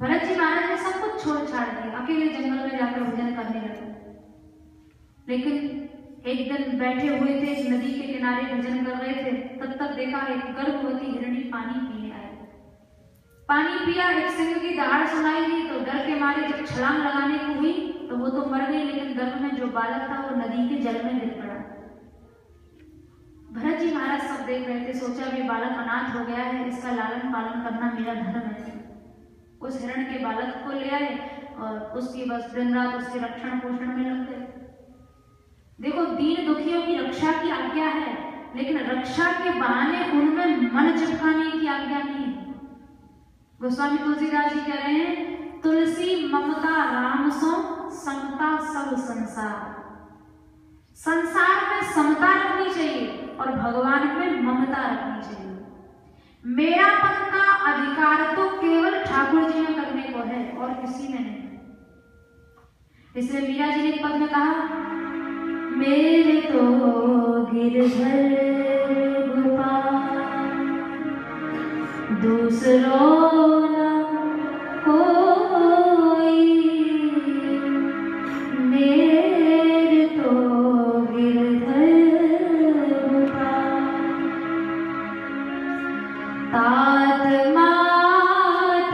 भरत जी महाराज ने सब कुछ छोड़ छाड़ दिया, अकेले जंगल में जाकर भजन करने लगे। लेकिन एक दिन बैठे हुए थे, नदी के किनारे भजन कर रहे थे, तब तक देखा एक गर्भवती हिरणी पानी पीने आई। पानी पिया, एक सिंह की दहाड़ सुनाई दी, तो डर के मारे जब छलांग लगाने को हुई तो वो तो मर गई, लेकिन गर्भ में जो बालक था वो नदी के जल में गिर पड़ा। भरत जी महाराज सब देख रहे थे, सोचा भी बालक अनाथ हो गया है, इसका लालन पालन करना मेरा धर्म है। उस हिरण के बालक को ले आए और उसकी बस दिन रात उसके रक्षण पोषण में लग गए। देखो, दीन दुखियों की रक्षा की आज्ञा है, लेकिन रक्षा के बहाने उनमें मन चिपकाने की आज्ञा नहीं है। गोस्वामी तुलसीदास जी कह रहे हैं, तुलसी ममता राम सो समता सब संसार। संसार में समता रखनी चाहिए और भगवान में ममता रखनी चाहिए। मेरापन का अधिकार तो केवल ठाकुर जी में करने को है और किसी में नहीं। इसलिए मीरा जी ने एक पद में कहा, मेरे तो गिरधर गोपाल दूसरों न कोई, मेरे तो गिरधर गोपाल तात मात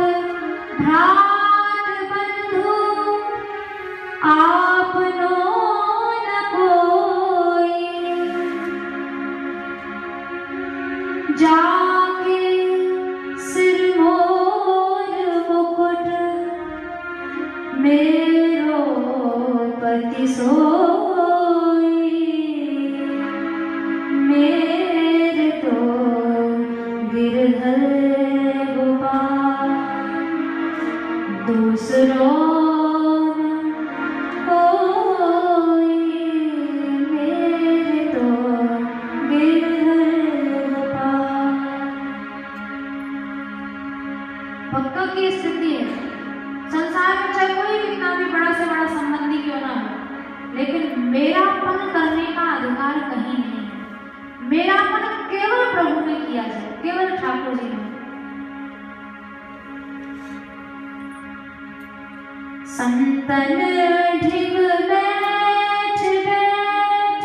भ्रात बंधु आपनो न कोई, जाके सिरमोर मुकुट मेरो पति सोई, मेरे तो गिरधर गोपाल दूसरों कोई, मेरे तो गिरधर गोपाल। भक्तों की स्थिति है, संसार में चाहे कोई कितना भी बड़ा से बड़ा संबंधी क्यों ना हो, लेकिन मेरापन करने का अधिकार कहीं नहीं है। मेरापन केवल प्रभु में किया जाए, केवल ठाकुर जी में। संतन ढिग बैठ बैठ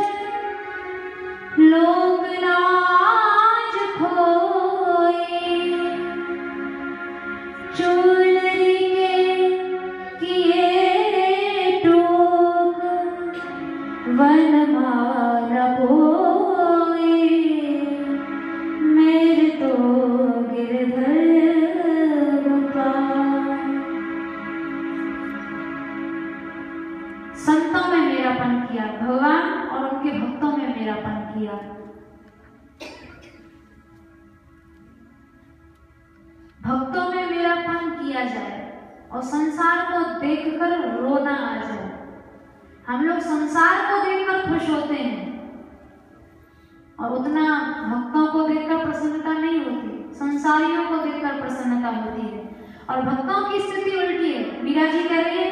लोक लाज खोए, चूलरी के किए टोक वनमाला बोए, मेरे तो गिरधर गोपाल। संतों में मेरापन किया, भगवान और उनके भक्तों में मेरापन किया। और संसार को देखकर रोना आ जाए। हम लोग संसार को देखकर खुश होते हैं और उतना भक्तों को देखकर प्रसन्नता नहीं होती, संसारियों को देखकर प्रसन्नता होती है। और भक्तों की स्थिति उल्टी है। मीरा जी कह रही है,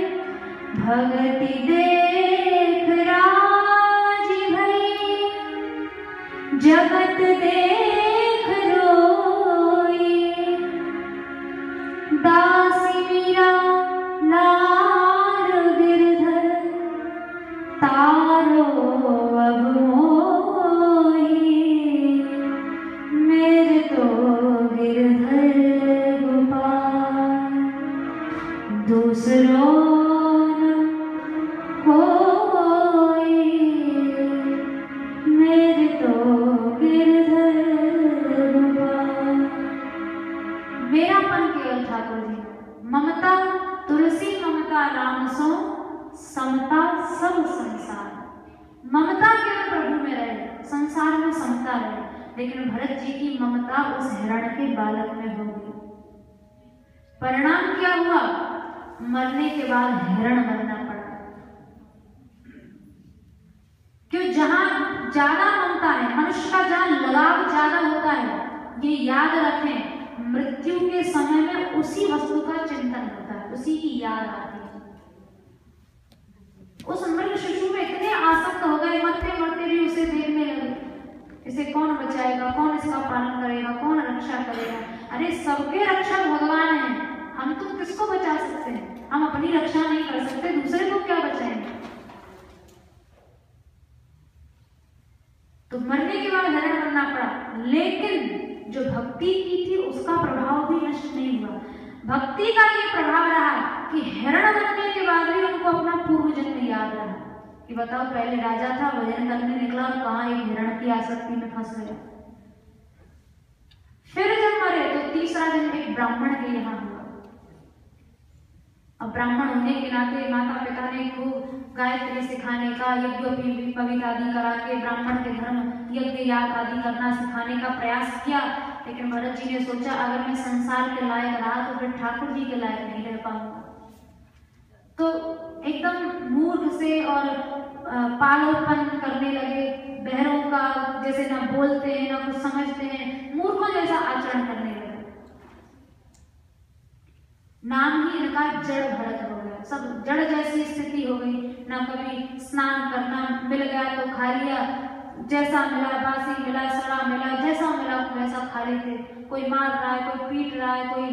भगति देख राजी भई, जगत देख रोई, दासी मीरा लाल गिरधर, तारो अब मोही, मेरे तो गिरधर गोपाल, दूसरों कोई, मेरे तो गिरधर गोपाल। मेरापन केवल ठाकुर जी, ममता तुलसी ममता राम सो, समता सब संसार। ममता केवल प्रभु में रहे, संसार में समता रहे। लेकिन भरत जी की ममता उस हिरण के बालक में हो गई। परिणाम क्या हुआ? मरने के बाद हिरण बनना पड़ा। क्यों? जहां ज्यादा ममता है, मनुष्य का जहां लगाव ज्यादा होता है, ये याद रखें, मृत्यु के समय में उसी वस्तु का चिंतन होता है, उसी की याद आती है। उस मृग शिशु में इतने आसक्त हो गए, मरते मरते भी उसे देखने लगे, इसे कौन बचाएगा, कौन इसका पालन करेगा, कौन रक्षा करेगा। अरे सबके रक्षक भगवान हैं, हम तुम किसको बचा सकते हैं? हम अपनी रक्षा नहीं कर सकते, दूसरे को क्या बचाएंगे? तो मरने के बाद हिरण बनना पड़ा। लेकिन जो भक्ति की थी उसका प्रभाव भी नष्ट नहीं हुआ। भक्ति का ये प्रभाव रहा कि हिरण बनने के बाद भी उनको अपना पूर्व जन्म याद रहा कि बताओ, पहले राजा था, भजन करने निकला और कहाँ एक हिरण की आसक्ति में फंस गया। फिर जब मरे तो तीसरा जन्म एक ब्राह्मण के यहाँ हुआ। अब ब्राह्मण होने के नाते माता पिता ने खूब गायत्री सिखाने का, यज्ञोपवीत आदि करा के ब्राह्मण के धर्म, यज्ञ याग आदि करना सिखाने का प्रयास किया। लेकिन भरत जी ने सोचा, अगर मैं संसार के लायक रहा तो फिर ठाकुर जी के लायक नहीं रह पाऊंगा। तो एकदम मूर्ख से और पागलपन करने लगे, बहरों का जैसे ना बोलते हैं ना कुछ समझते हैं, मूर्खों जैसा आचरण करने लगे। नाम ही इनका जड़ भरत हो गया, सब जड़ जैसी स्थिति हो गई। ना कभी स्नान करना, मिल गया तो खा लिया, जैसा मिला, बासी मिला, सड़ा मिला, जैसा मिला वैसा खा लेते। कोई मार रहा है, कोई पीट रहा है, कोई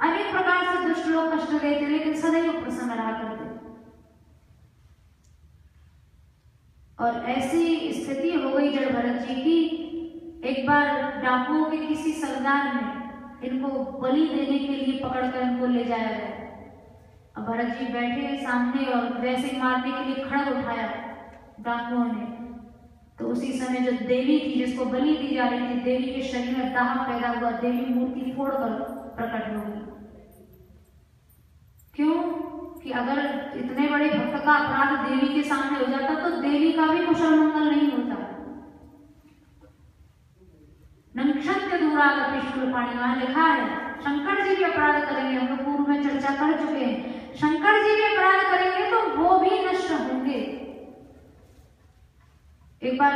अनेक प्रकार से दुष्ट लोग कष्ट देते, लेकिन सदैव प्रसन्न रहा करते। और ऐसी स्थिति हो गई जड़ भरत जी की। एक बार डाकुओं के किसी सरदार ने इनको बलि देने के लिए पकड़कर इनको ले जाया गया। अब भरत जी बैठे सामने और वैसे मारने के लिए खड़ग उठाया डाकुओं ने। तो उसी समय जो देवी थी जिसको बलि दी जा रही थी, देवी के शरीर में दाह पैदा हुआ, देवी मूर्ति फोड़कर प्रकट हो गई। क्यों? कि अगर इतने बड़े भक्त का अपराध देवी के सामने हो जाता तो देवी का भी कुशल मंगल नहीं होता। नक्षत्र दूरागति शूलपाणी, वहां लिखा है शंकर जी भी अपराध करेंगे। हम लोग पूर्व में चर्चा कर चुके हैं, शंकर जी भी अपराध करेंगे तो वो भी नष्ट होंगे। एक बार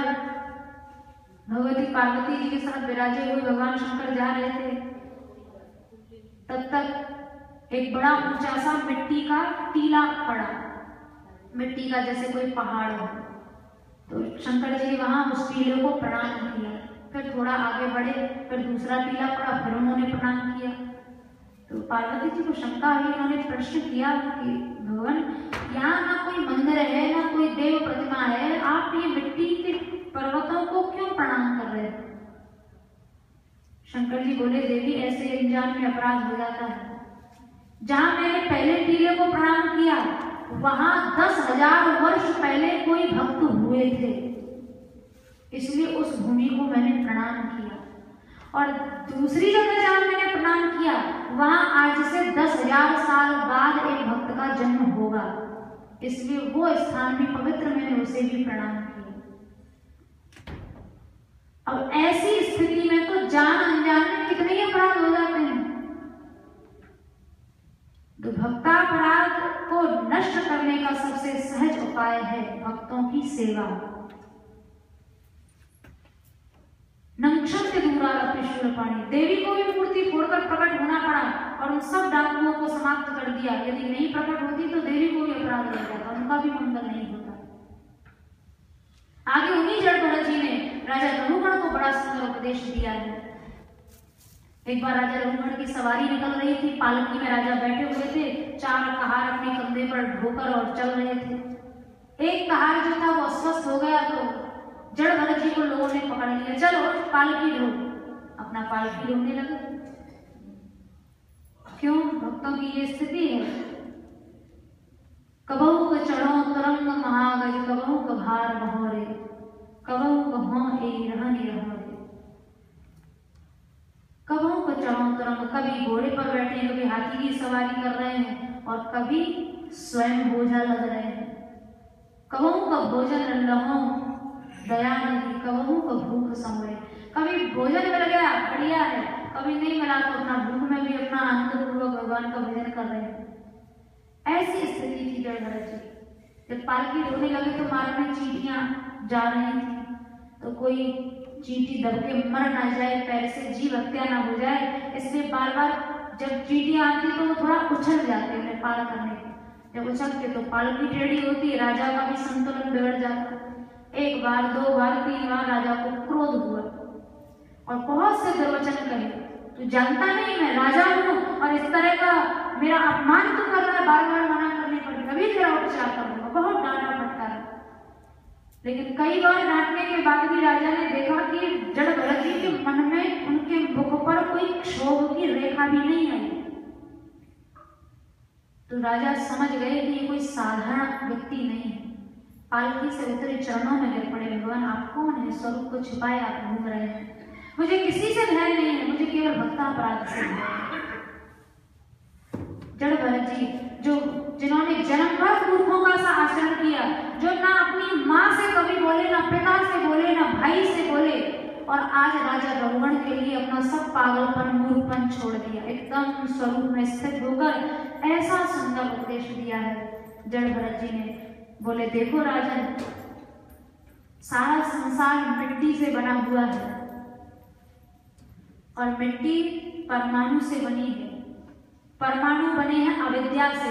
भगवती पार्वती जी के साथ विराजे हुए भगवान शंकर जा रहे थे, तब तक एक बड़ा ऊंचा सा मिट्टी का टीला पड़ा, मिट्टी का जैसे कोई पहाड़ हो। तो शंकर जी ने वहां उस टीले को प्रणाम किया। फिर थोड़ा आगे बढ़े, फिर दूसरा टीला पड़ा, फिर उन्होंने प्रणाम किया। तो पार्वती जी को शंका हुई, उन्होंने प्रश्न किया कि भगवान, यहाँ ना कोई मंदिर है, ना कोई देव प्रतिमा है, आप ये मिट्टी के पर्वतों को क्यों प्रणाम कर रहे हैं? शंकर जी बोले, देवी ऐसे अनजान में अपराध हो जाता है। जहां मैंने पहले टीले को प्रणाम किया वहां 10,000 वर्ष पहले कोई भक्त हुए थे, इसलिए उस भूमि को मैंने प्रणाम किया। और दूसरी जगह जहां मैंने प्रणाम किया वहां आज से 10,000 साल बाद एक भक्त का जन्म होगा, इसलिए वो स्थान भी पवित्र, मैंने उसे भी प्रणाम किया। अब ऐसी स्थिति में तो जान अनजान में कितने ही अपराध हो जाते हैं। तो भक्तापराध को नष्ट करने का सबसे सहज उपाय है भक्तों की सेवा। नंक्षत्य दूरारप्य शूलपाणी, देवी को भी मूर्ति फोड़कर प्रकट होना पड़ा और उन सब डाकुओं को समाप्त कर दिया। यदि नहीं प्रकट होती तो देवी को भी अपराध लग जाता, उनका भी मंगल नहीं होता। आगे उन्हीं जड़ भरत जी ने राजा रघुगण को बड़ा सुंदर उपदेश दिया है। एक बार राजा रघुगण की सवारी निकल रही थी, पालकी में राजा बैठे हुए थे, 4 कहार अपने कंधे पर ढोकर और चल रहे थे। एक कहार जो था वो अस्वस्थ हो गया तो जड़ भरत जी को लोगों ने पकड़ लिया, चलो पालकी ढो। अपना पालकी ढोने लगे। क्यों? भक्तों की ये स्थिति है। कबहू क चढ़ो तरंग महागज, कबहू क भार बहोरे, कबहू कहो ए रहनी रहोरे। कबहू क चढ़ो तरंग, कभी घोड़े पर बैठे हैं, कभी हाथी की सवारी कर रहे हैं और कभी स्वयं बोझा लग रहे हैं। कबहू का भोजन लहो दया नहीं, कबहू का भूख समरे। कभी भोजन मिल गया बढ़िया है, कभी नहीं मिला तो अपना भूख में भी अपना आनंद पूर्वक भगवान का भजन कर रहे हैं। ऐसी स्थिति थी जड़ भरत जी। जब पालकी ढोने लगे तो मार्ग में चींटियां जा रही थी, तो कोई चींटी दब के मर ना जाए, पैर से जीव हत्या ना हो जाए, इसलिए बार बार जब चींटियां आती तो वो थोड़ा उछल जाते उन्हें पार करने के। जब उछलते तो पालकी टेढ़ी होती, राजा का भी संतुलन बिगड़ जाता। 1 बार 2 बार 3 बार राजा को क्रोध हुआ और बहुत से दुर्वचन कहे, तू जानता नहीं मैं राजा हूँ और इस तरह का मेरा अपमान तो कर रहा है, बार बार मना करने पर कभी तेरा उपचार करूंगा। बहुत डांटा फटकारा, लेकिन कई बार डांटने के बाद भी राजा ने देखा कि जड़ भरत जी के मन में उनके मुख पर कोई क्षोभ की रेखा भी नहीं आई। तो राजा समझ गए कि ये कोई साधारण व्यक्ति नहीं है। पालकी से उतरे, चरणों में गिर पड़े, भगवान आप कौन है? स्वरूप को छिपाए आप घूम रहे हैं, मुझे किसी से भय नहीं है, मुझे केवल भक्तापराध से है। जड़ भरत जी जिन्होंने जन्म भर मूर्खों का सा आचरण किया, जो ना अपनी माँ से कभी बोले, ना पिता से बोले, ना भाई से बोले, और आज राजा रघुगण के लिए अपना सब पागलपन मूर्खपन छोड़ दिया, एकदम स्वरूप में स्थित होकर ऐसा सुंदर उपदेश दिया है जड़ भरत जी ने। बोले देखो राजन, सारा संसार मिट्टी से बना हुआ है और मिट्टी परमाणु से बनी है। परमाणु बने हैं अविद्या से,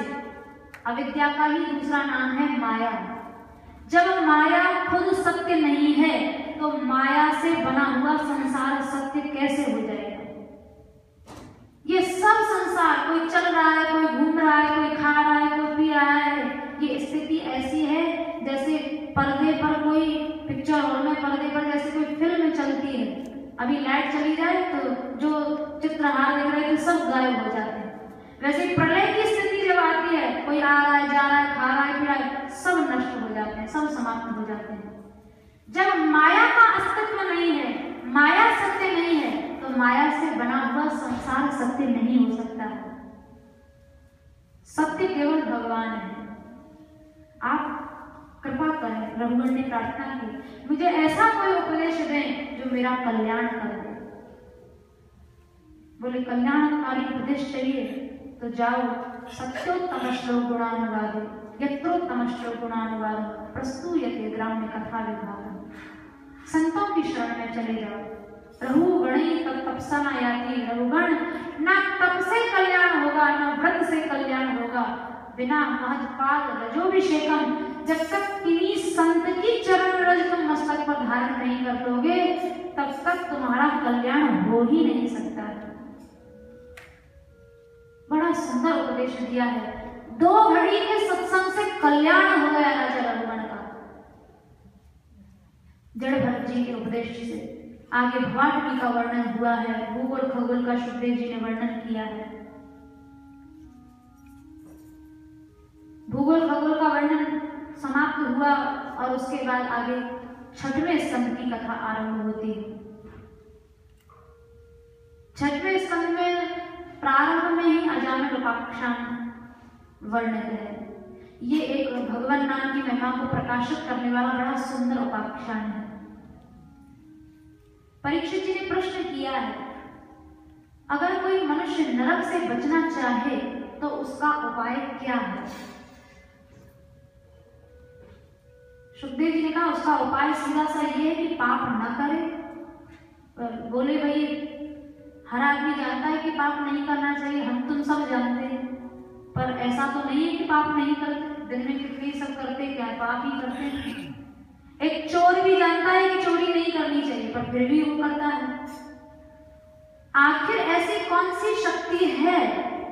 अविद्या का ही दूसरा नाम है माया। जब माया खुद सत्य नहीं है तो माया से बना हुआ संसार सत्य कैसे हो जाएगा? ये सब संसार, कोई चल रहा है, कोई घूम रहा है, कोई खा रहा है, कोई पी रहा है, ये स्थिति ऐसी है जैसे पर्दे पर कोई पिक्चर हॉल में पर्दे पर जैसे कोई फिल्म चलती है, अभी लाइट चली जाए तो जो चित्रहार दिख रहे थे सब गायब हो जाते हैं। वैसे प्रलय की स्थिति जब आती है, कोई आ रहा है, जा रहा है, खा रहा है, पी रहा है, सब नष्ट हो जाते हैं, सब समाप्त हो जाते हैं। जब माया का अस्तित्व नहीं है, माया सत्य नहीं है, तो माया से बना हुआ संसार सत्य नहीं हो सकता है। सत्य केवल भगवान है। आप कृपा करें, रघुगण ने प्रार्थना की, मुझे ऐसा कोई उपदेश दें जो मेरा कल्याण कर दे। बोले कल्याणकारी उपदेश चाहिए तो जाओ सत्योत्तम श्लोक गुणानुवाद, यत्रोत्तम श्लोक गुणानुवाद प्रस्तुयते ग्राम्य कथा विभाग। संतों की शरण में चले जाओ। रघुगणी तब तपसा न याति, रघुगण ना तप से कल्याण होगा, ना व्रत से कल्याण होगा, बिना महत्पाद रजोभिषेकम, जब तक किन्हीं संत की चरण रज तुम मस्तक पर धारण नहीं कर लोगे तब तक तुम्हारा कल्याण हो ही नहीं सकता। बड़ा सुंदर उपदेश दिया है। 2 घड़ी के सत्संग से कल्याण हो गया राजा रघुगण का, जड़ भरत जी के उपदेश से। आगे भवाटकी का वर्णन हुआ है, भूगोल खगोल का सुखदेव जी ने वर्णन किया है। भूगोल खगोल का वर्णन समाप्त हुआ और उसके बाद आगे 6वें स्कंद की कथा आरंभ होती है। 6वें स्कंद में प्रारंभ में ही अजामिल उपाख्यान वर्णित है। ये एक भगवान नाम की महिमा को प्रकाशित करने वाला बड़ा सुंदर उपाख्यान है। परीक्षित जी ने प्रश्न किया है, अगर कोई मनुष्य नरक से बचना चाहे तो उसका उपाय क्या है? सुखदेव जी ने कहा उसका उपाय सीधा सा ये है कि पाप न करे। बोले भाई हर आदमी जानता है कि पाप नहीं करना चाहिए, हम तुम सब जानते हैं, पर ऐसा तो नहीं है कि पाप नहीं करते। दिन में कितने सब करते, क्या पाप ही करते हैं। एक चोर भी जानता है कि चोरी नहीं करनी चाहिए, पर फिर भी वो करता है। आखिर ऐसी कौन सी शक्ति है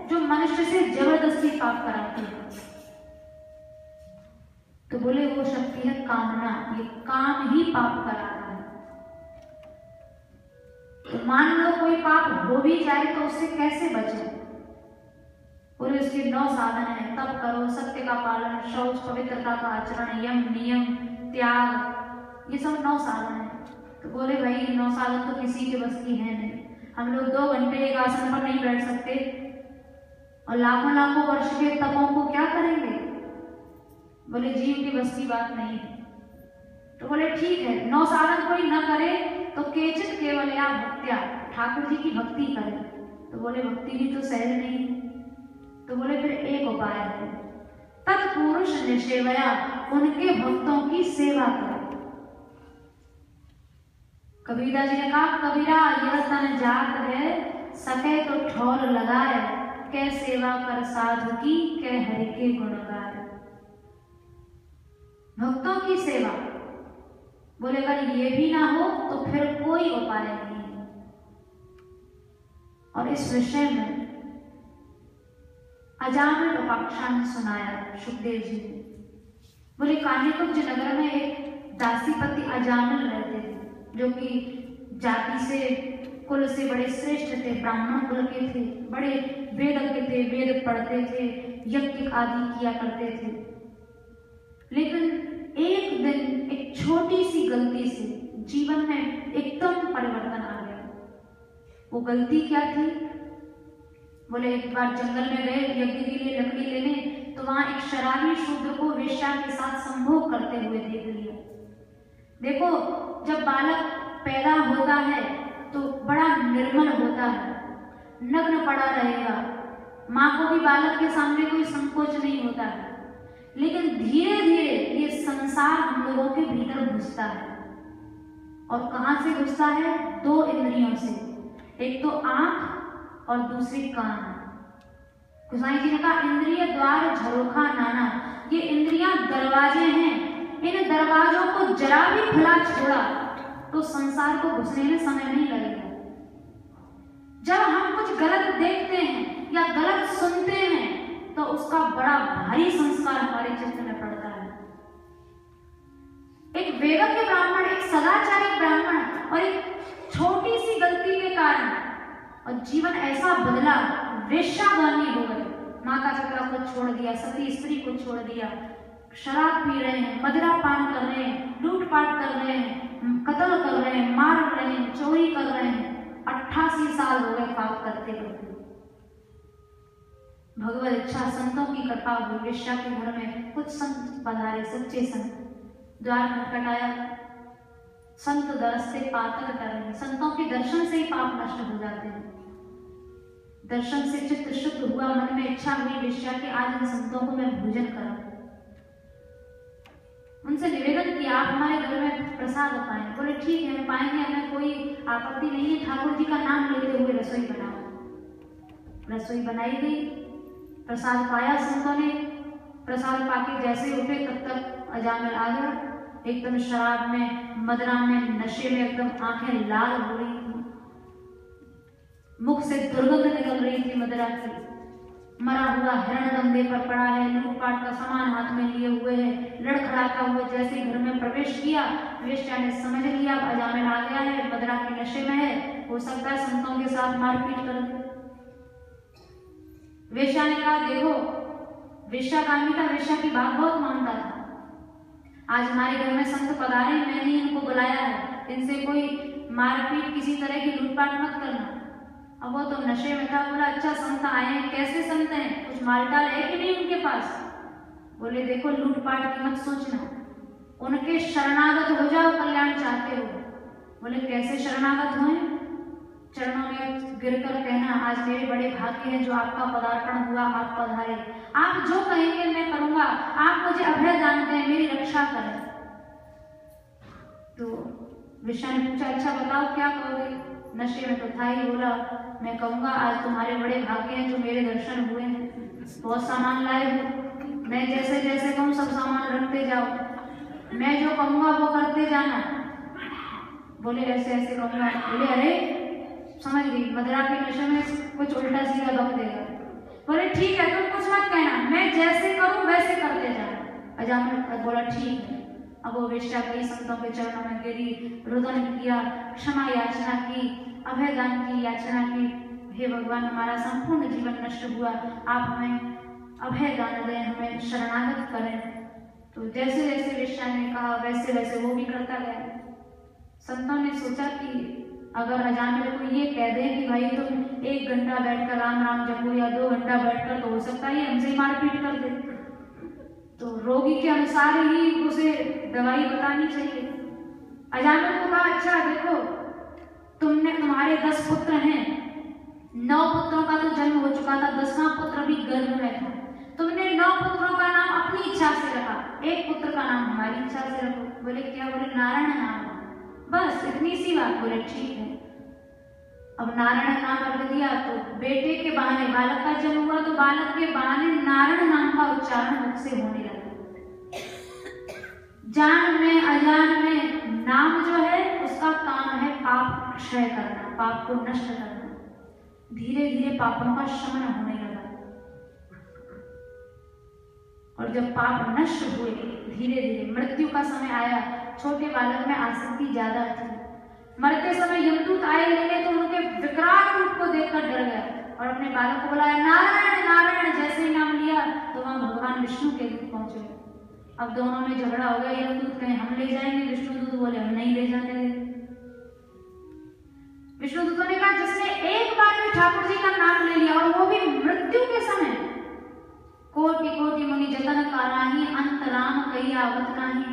जो मनुष्य से जबरदस्ती पाप कराती है? तो बोले वो शक्ति है कामना। ये काम ही पाप कराता है। तो मान लो कोई पाप हो भी जाए तो उससे कैसे बचे? बोले उसके 9 साधन है। तप करो, सत्य का पालन, शौच, पवित्रता का आचरण, यम नियम, त्याग, ये सब 9 साधन है। तो बोले भाई 9 साधन तो किसी के बस की है नहीं। हम लोग 2 घंटे एक आसन पर नहीं बैठ सकते और लाखों लाखों वर्ष के तपों को क्या करेंगे? बोले जीव की बस की बात नहीं है। तो बोले ठीक है 9 साधन कोई न करे तो केचित केवल या भक्त्या, ठाकुर जी की भक्ति करे। तो बोले भक्ति भी तो सहज नहीं है। तो बोले फिर एक उपाय है, तत्पुरुष निसेवया, उनके भक्तों की सेवा करें। कबीरदास जी ने कहा कबीरा यह तन जात है, सके तो ठौर लगाए, कै सेवा कर साधु की, कै हरि के गुण गाए। भक्तों की सेवा, बोले अगर ये भी ना हो तो फिर कोई उपाय नहीं है। और इस विषय में अजामिल उपाख्यान सुनाया सुखदेव जी ने। बोले कान्यकुब्ज नगर में एक दासीपति अजामिल रहते थे, जो कि जाति से, कुल से बड़े श्रेष्ठ थे, ब्राह्मण कुल के थे, बड़े वेदज्ञ थे, वेद पढ़ते थे, यज्ञ आदि किया करते थे। लेकिन एक दिन एक छोटी सी गलती से जीवन में एकदम परिवर्तन आ गया। वो गलती क्या थी? बोले एक बार जंगल में गए यज्ञ के लिए लकड़ी लेने, तो वहां एक शराबी शूद्र को वेश्या के साथ संभोग करते हुए देख लिया। देखो जब बालक पैदा होता है तो बड़ा निर्मल होता है, नग्न पड़ा रहेगा, माँ को भी बालक के सामने कोई संकोच नहीं होता है। लेकिन धीरे धीरे ये संसार हम लोगों के भीतर घुसता है। और कहां से घुसता है? 2 इंद्रियों से, एक तो आंख और दूसरी कान। गोसाई जी ने कहा इंद्रिय द्वार झरोखा नाना, ये इंद्रियां दरवाजे हैं। इन दरवाजों को जरा भी खुला छोड़ा तो संसार को घुसने में समय नहीं लगेगा। जब हम कुछ गलत देखते हैं या गलत सुनते हैं तो उसका बड़ा भारी संस्कार हमारे चित्त में पड़ता है। एक वेदज्ञ ब्राह्मण, एक सदाचारी ब्राह्मण और एक छोटी सी गलती के कारण और जीवन ऐसा बदला, वेश्यागामी हो गए, माता पिता को छोड़ दिया, सती स्त्री को छोड़ दिया, शराब पी रहे हैं, मदिरा पान कर रहे हैं, लूटपाट कर रहे हैं, कत्ल कर रहे हैं, मार रहे हैं, चोरी कर रहे हैं। 88 साल हो गए पाप करते करते। भगवत इच्छा, संतों की कृपा हुई, वेश्या के घर में कुछ संत पधारे, सच्चे संत। द्वार खटखटाया, संत दरस से पातक कर रहे हैं। संतों के दर्शन से ही पाप नष्ट हो जाते हैं। दर्शन से चित्त शुद्ध हुआ, मन में इच्छा हुई वेश्या के, आज इन संतों को मैं भोजन कराऊं। उनसे निवेदन किया आप हमारे घर में प्रसाद पाएं। बोले ठीक है पाएंगे, हमें कोई आपत्ति नहीं है। ठाकुर जी का नाम लेते हुए रसोई बनाओ। रसोई बनाई गई, प्रसाद पाया संतों ने। प्रसाद पाके जैसे उठे तब तक अजामिल आ गया, एकदम शराब में, मदिरा में, नशे में, एकदम आंखें लाल हो रही थी, मुख से दुर्गंध निकल रही थी मदिरा की। मरा हुआ हिरण कंधे पर पड़ा है, लूटपाट का सामान हाथ में लिए हुए है, लड़खड़ाता हुआ जैसे घर में प्रवेश किया, वेश्या ने समझ लिया अजामिल आ गया है, मदिरा के नशे में है, हो सकता है संतों के साथ मारपीट कर दे। वेश्या ने कहा देखो, वेश्यागामी था, वेश्या की बात बहुत मानता था। आज हमारे घर में संत पधारे, मैंने ही इनको बुलाया है, इनसे कोई मारपीट, किसी तरह की लूटपाट मत करना। अब वो तो नशे में था। बोला अच्छा संत आए हैं, कैसे संत हैं, कुछ मालटाल है कि नहीं उनके पास? बोले देखो लूटपाट की मत सोचना, उनके शरणागत हो जाओ, कल्याण चाहते हो। बोले कैसे शरणागत हों? चरणों में गिरकर कहना, आज मेरे बड़े भाग्य हैं जो आपका पदार्पण हुआ, आप पधारे। आप जो कहेंगे मैं करूंगा, आप मुझे अभय दान दें, मेरी रक्षा करें। तो विष्णु ने पूछा, अच्छा बताओ क्या कहोगे? नशे में तो था ही, बोला मैं कहूंगा आज तुम्हारे बड़े भाग्य हैं जो मेरे दर्शन हुए हैं। बहुत सामान लाए हो, मैं जैसे जैसे कहूँ सब सामान रखते जाओ, मैं जो कहूंगा वो करते जाना। बोले ऐसे ऐसे कहूंगा। बोले अरे समझ गई, मदरा के नशे में कुछ उल्टा सीधा बक देगा। बोले ठीक है, तुम कुछ मत कहना, मैं जैसे करूं वैसे करते जाना। अजामिल बोला ठीक है। अब वो वेश्या कई संतों के चरणों में गिरी, रुदन किया, क्षमा याचना की, अभय दान की याचना की। हे भगवान, हमारा संपूर्ण जीवन नष्ट हुआ, आप हमें अभय दान दें, हमें शरणागत करें। तो जैसे जैसे वेश्या ने कहा वैसे वैसे वो भी करता गया। संतों ने सोचा कि अगर अजामिल को ये कह दे कि भाई तुम 1 घंटा बैठकर राम राम जपो या 2 घंटा बैठकर, तो हो सकता है हमसे मारपीट कर दे। तो रोगी के अनुसार ही उसे दवाई बतानी चाहिए। अजामिल को कहा, अच्छा देखो तुम्हारे 10 पुत्र हैं, 9 पुत्रों का तो जन्म हो चुका था, 10वां पुत्र भी गर्भ में था। तुमने 9 पुत्रों का नाम अपनी इच्छा से रखा, 1 पुत्र का नाम हमारी इच्छा से रखो। बोले क्या? बोले नारायण नाम, बस इतनी सी बात। बोले ठीक है। अब नारायण नाम रख दिया तो बेटे के बहाने बालक का जन्म हुआ, तो बालक के बहाने नारायण नाम का उच्चारण मुख से होने लगा। जान में अजान में नाम जो है उसका काम है पाप क्षय करना, पाप को नष्ट करना। धीरे धीरे पापों का शमन होने लगा, और जब पाप नष्ट हुए धीरे धीरे मृत्यु का समय आया। छोटे बालक में आसक्ति ज्यादा थी। मरते समय यमदूत आए लेने तो उनके विकराल रूप को देखकर डर गया और अपने बालक को बुलाया, नारायण नारायण। जैसे ही नाम लिया तो वहां भगवान विष्णु के दूत पहुंचे। अब दोनों में झगड़ा हो गया। यमदूत कहे हम ले जाएंगे, विष्णु दूत बोले हम नहीं ले जाने देंगे। विष्णु दूतों ने कहा, जिसने एक बार में ठाकुर जी का नाम ले लिया और वो भी मृत्यु के समय, कोटि कोटि मुनि जतन कराही, अंत राम कही आवत नाही।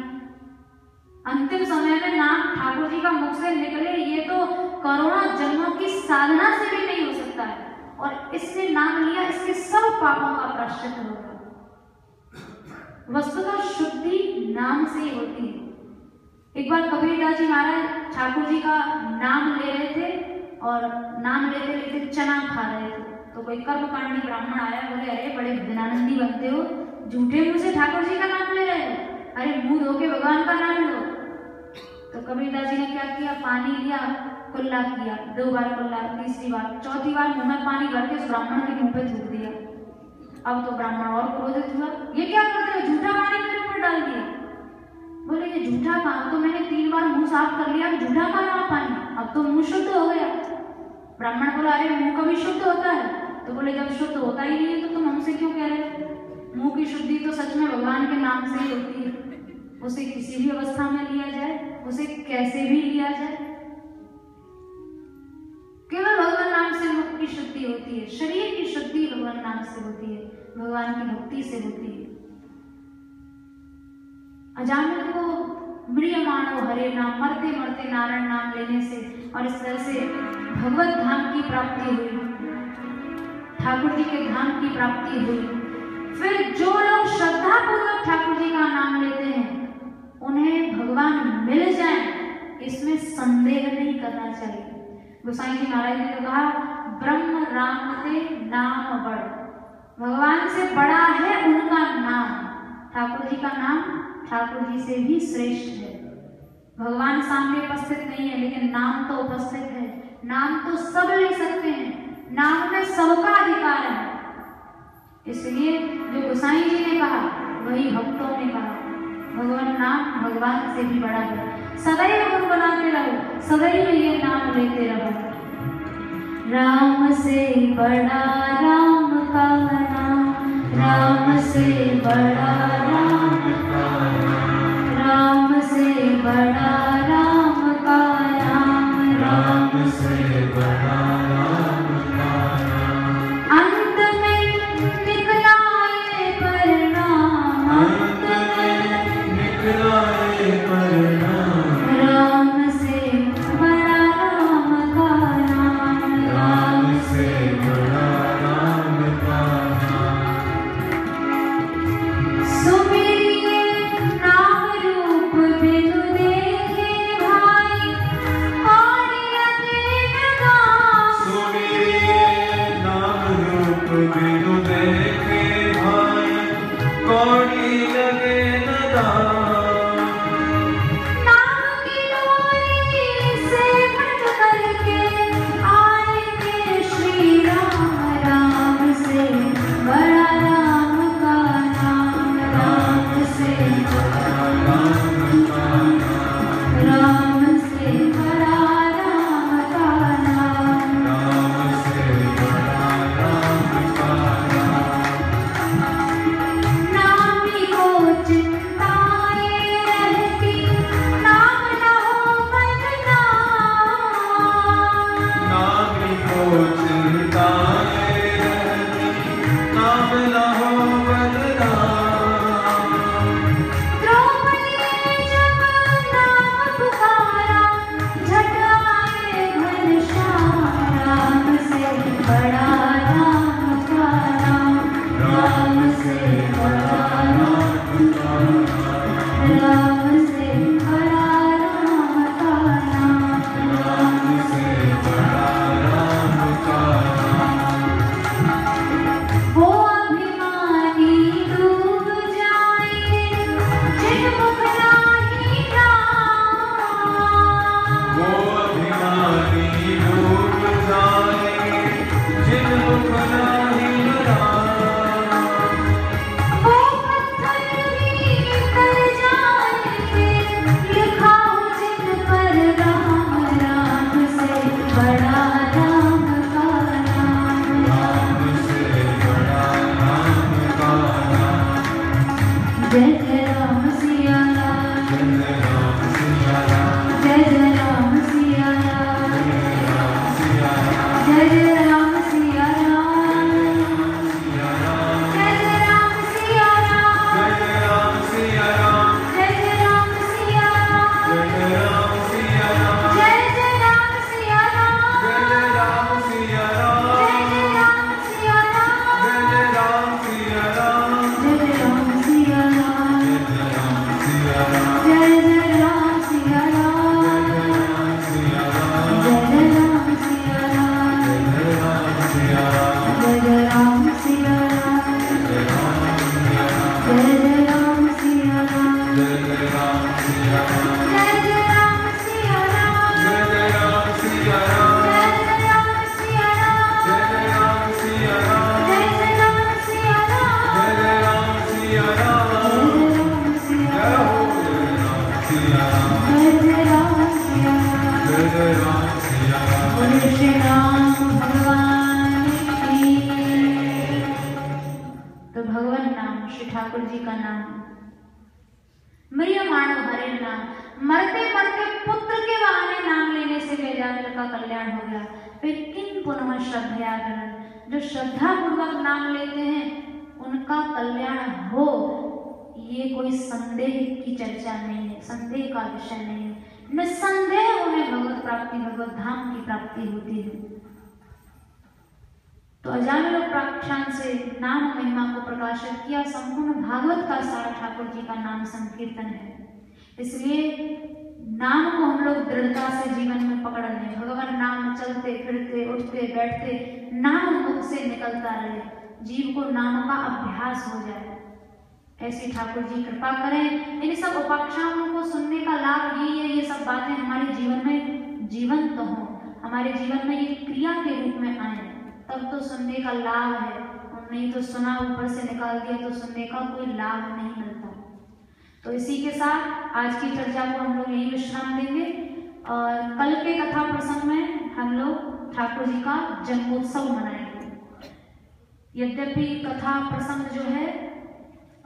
अंतिम समय में नाम ठाकुर जी का मुख से निकले, ये तो करोड़ों जन्मों की साधना से भी नहीं हो सकता है। और इसने नाम लिया, इसके सब पापों का प्रायश्चित होगा। वस्तुतः शुद्धि नाम से ही होती है। एक बार कबीरदास जी महाराज ठाकुर जी का नाम ले रहे थे और नाम लेते लेते चना खा रहे थे। तो कोई कर्मकांडी ब्राह्मण आया, बोले अरे बड़े भजनानंदी बनते हो, झूठे मुंह से ठाकुर जी का नाम ले रहे हो, अरे मुंह धो के भगवान का नाम लो। तो कबीरदास जी ने क्या किया, पानी लिया, कुल्ला किया, 2 बार कुल्ला, 3री बार, 4थी बार मुंह में पानी भर के उस ब्राह्मण के मुंह पे थूक दिया। अब तो ब्राह्मण और क्रोधित हुआ, ये क्या करते हो, झूठा पानी मेरे ऊपर डाल दिया। बोले ये झूठा काम तो मैंने 3 बार मुंह साफ कर लिया, झूठा कहाँ पानी, अब तो मुंह शुद्ध हो गया। ब्राह्मण बोला अरे मुंह कभी शुद्ध होता है? तो बोले जब शुद्ध होता ही नहीं है तो तुम हमसे क्यों कह रहे हो? मुंह की शुद्धि तो सच में भगवान के नाम से ही होती है। उसे किसी भी अवस्था में लिया जाए, उसे कैसे भी लिया जाए, केवल भगवान नाम से मुख की शुद्धि होती है। शरीर की शुद्धि भगवान नाम से होती है, भगवान की भक्ति से होती है। अजामिल को म्रियमाणो हरे नाम, मरते मरते नारायण नाम लेने से और इस तरह से भगवत धाम की प्राप्ति हुई, ठाकुर जी के धाम की प्राप्ति हुई। फिर जो लोग श्रद्धा पूर्वक ठाकुर जी का नाम लेते हैं उन्हें भगवान मिल जाए, इसमें संदेह नहीं करना चाहिए। गोसाई जी महाराज ने तो कहा, ब्रह्म राम से नाम बड़, भगवान से बड़ा है उनका नाम। ठाकुर जी का नाम ठाकुर जी से भी श्रेष्ठ है। भगवान सामने उपस्थित नहीं है लेकिन नाम तो उपस्थित है। नाम तो सब ले सकते हैं, नाम में सबका अधिकार है। इसलिए जो गोसाई जी ने कहा वही भक्तों ने कहा, भगवान नाम भगवान से भी बड़ा है। सदैव गुनगुनाते रहो, सदैव ये नाम लेते रहो। राम से बड़ा राम का नाम, राम से बड़ा राम का नाम, राम से बड़ा राम का नाम, राम से बड़ा राम का नाम। अंत में निकला ये परिणाम, अंत में निकला ये परिणाम, राम से बड़ा राम का नाम, तो भगवान नाम, श्री ठाकुर जी का नाम, मरियमाणो हरे नाम, मरते मरते पुत्र के बहाने नाम लेने से वेदांत का कल्याण हो गया। फिर किन पुनः श्रद्धया गणन, जो श्रद्धा पूर्वक नाम लेते हैं उनका कल्याण हो, ये कोई संदेह की चर्चा नहीं है, संदेह का विषय नहीं है। निस्संदेह उन्हें भगवत प्राप्ति, भगवत धाम की प्राप्ति होती है। तो अजामिल प्राख्यान से नाम महिमा को प्रकाशित किया। संपूर्ण भागवत का सार ठाकुर जी का नाम संकीर्तन है। इसलिए नाम को हम लोग दृढ़ता से जीवन में पकड़ लें। भगवान नाम चलते फिरते उठते बैठते नाम मुख से निकलता रहे, जीव को नाम का अभ्यास हो जाए, ऐसी ठाकुर जी कृपा करें। इन सब उपाख्यानों को सुनने का लाभ यही है, ये सब बातें हमारे जीवन में जीवंत तो हों, हमारे जीवन में ये क्रिया के रूप में आए, तब तो सुनने का लाभ है। और नहीं तो सुना ऊपर से निकाल दिया तो सुनने का कोई लाभ नहीं मिलता। तो इसी के साथ आज की चर्चा को हम लोग यही विश्राम देंगे और कल के कथा प्रसंग में हम लोग ठाकुर जी का जन्मोत्सव मनाएंगे। यद्यपि कथा प्रसंग जो है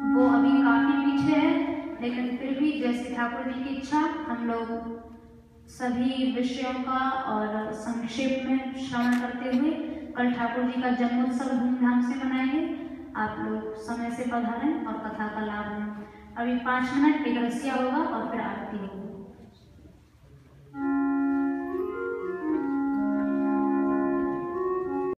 वो अभी काफी पीछे है, लेकिन फिर भी जैसे ठाकुर जी की इच्छा हम लोग सभी विषयों का और संक्षेप में श्रवण करते हुए कल ठाकुर जी का जन्मोत्सव धूमधाम से मनाएंगे। आप लोग समय से पधारें और कथा का लाभ लें। अभी 5 मिनट एक रसिया होगा और फिर आरती होगी।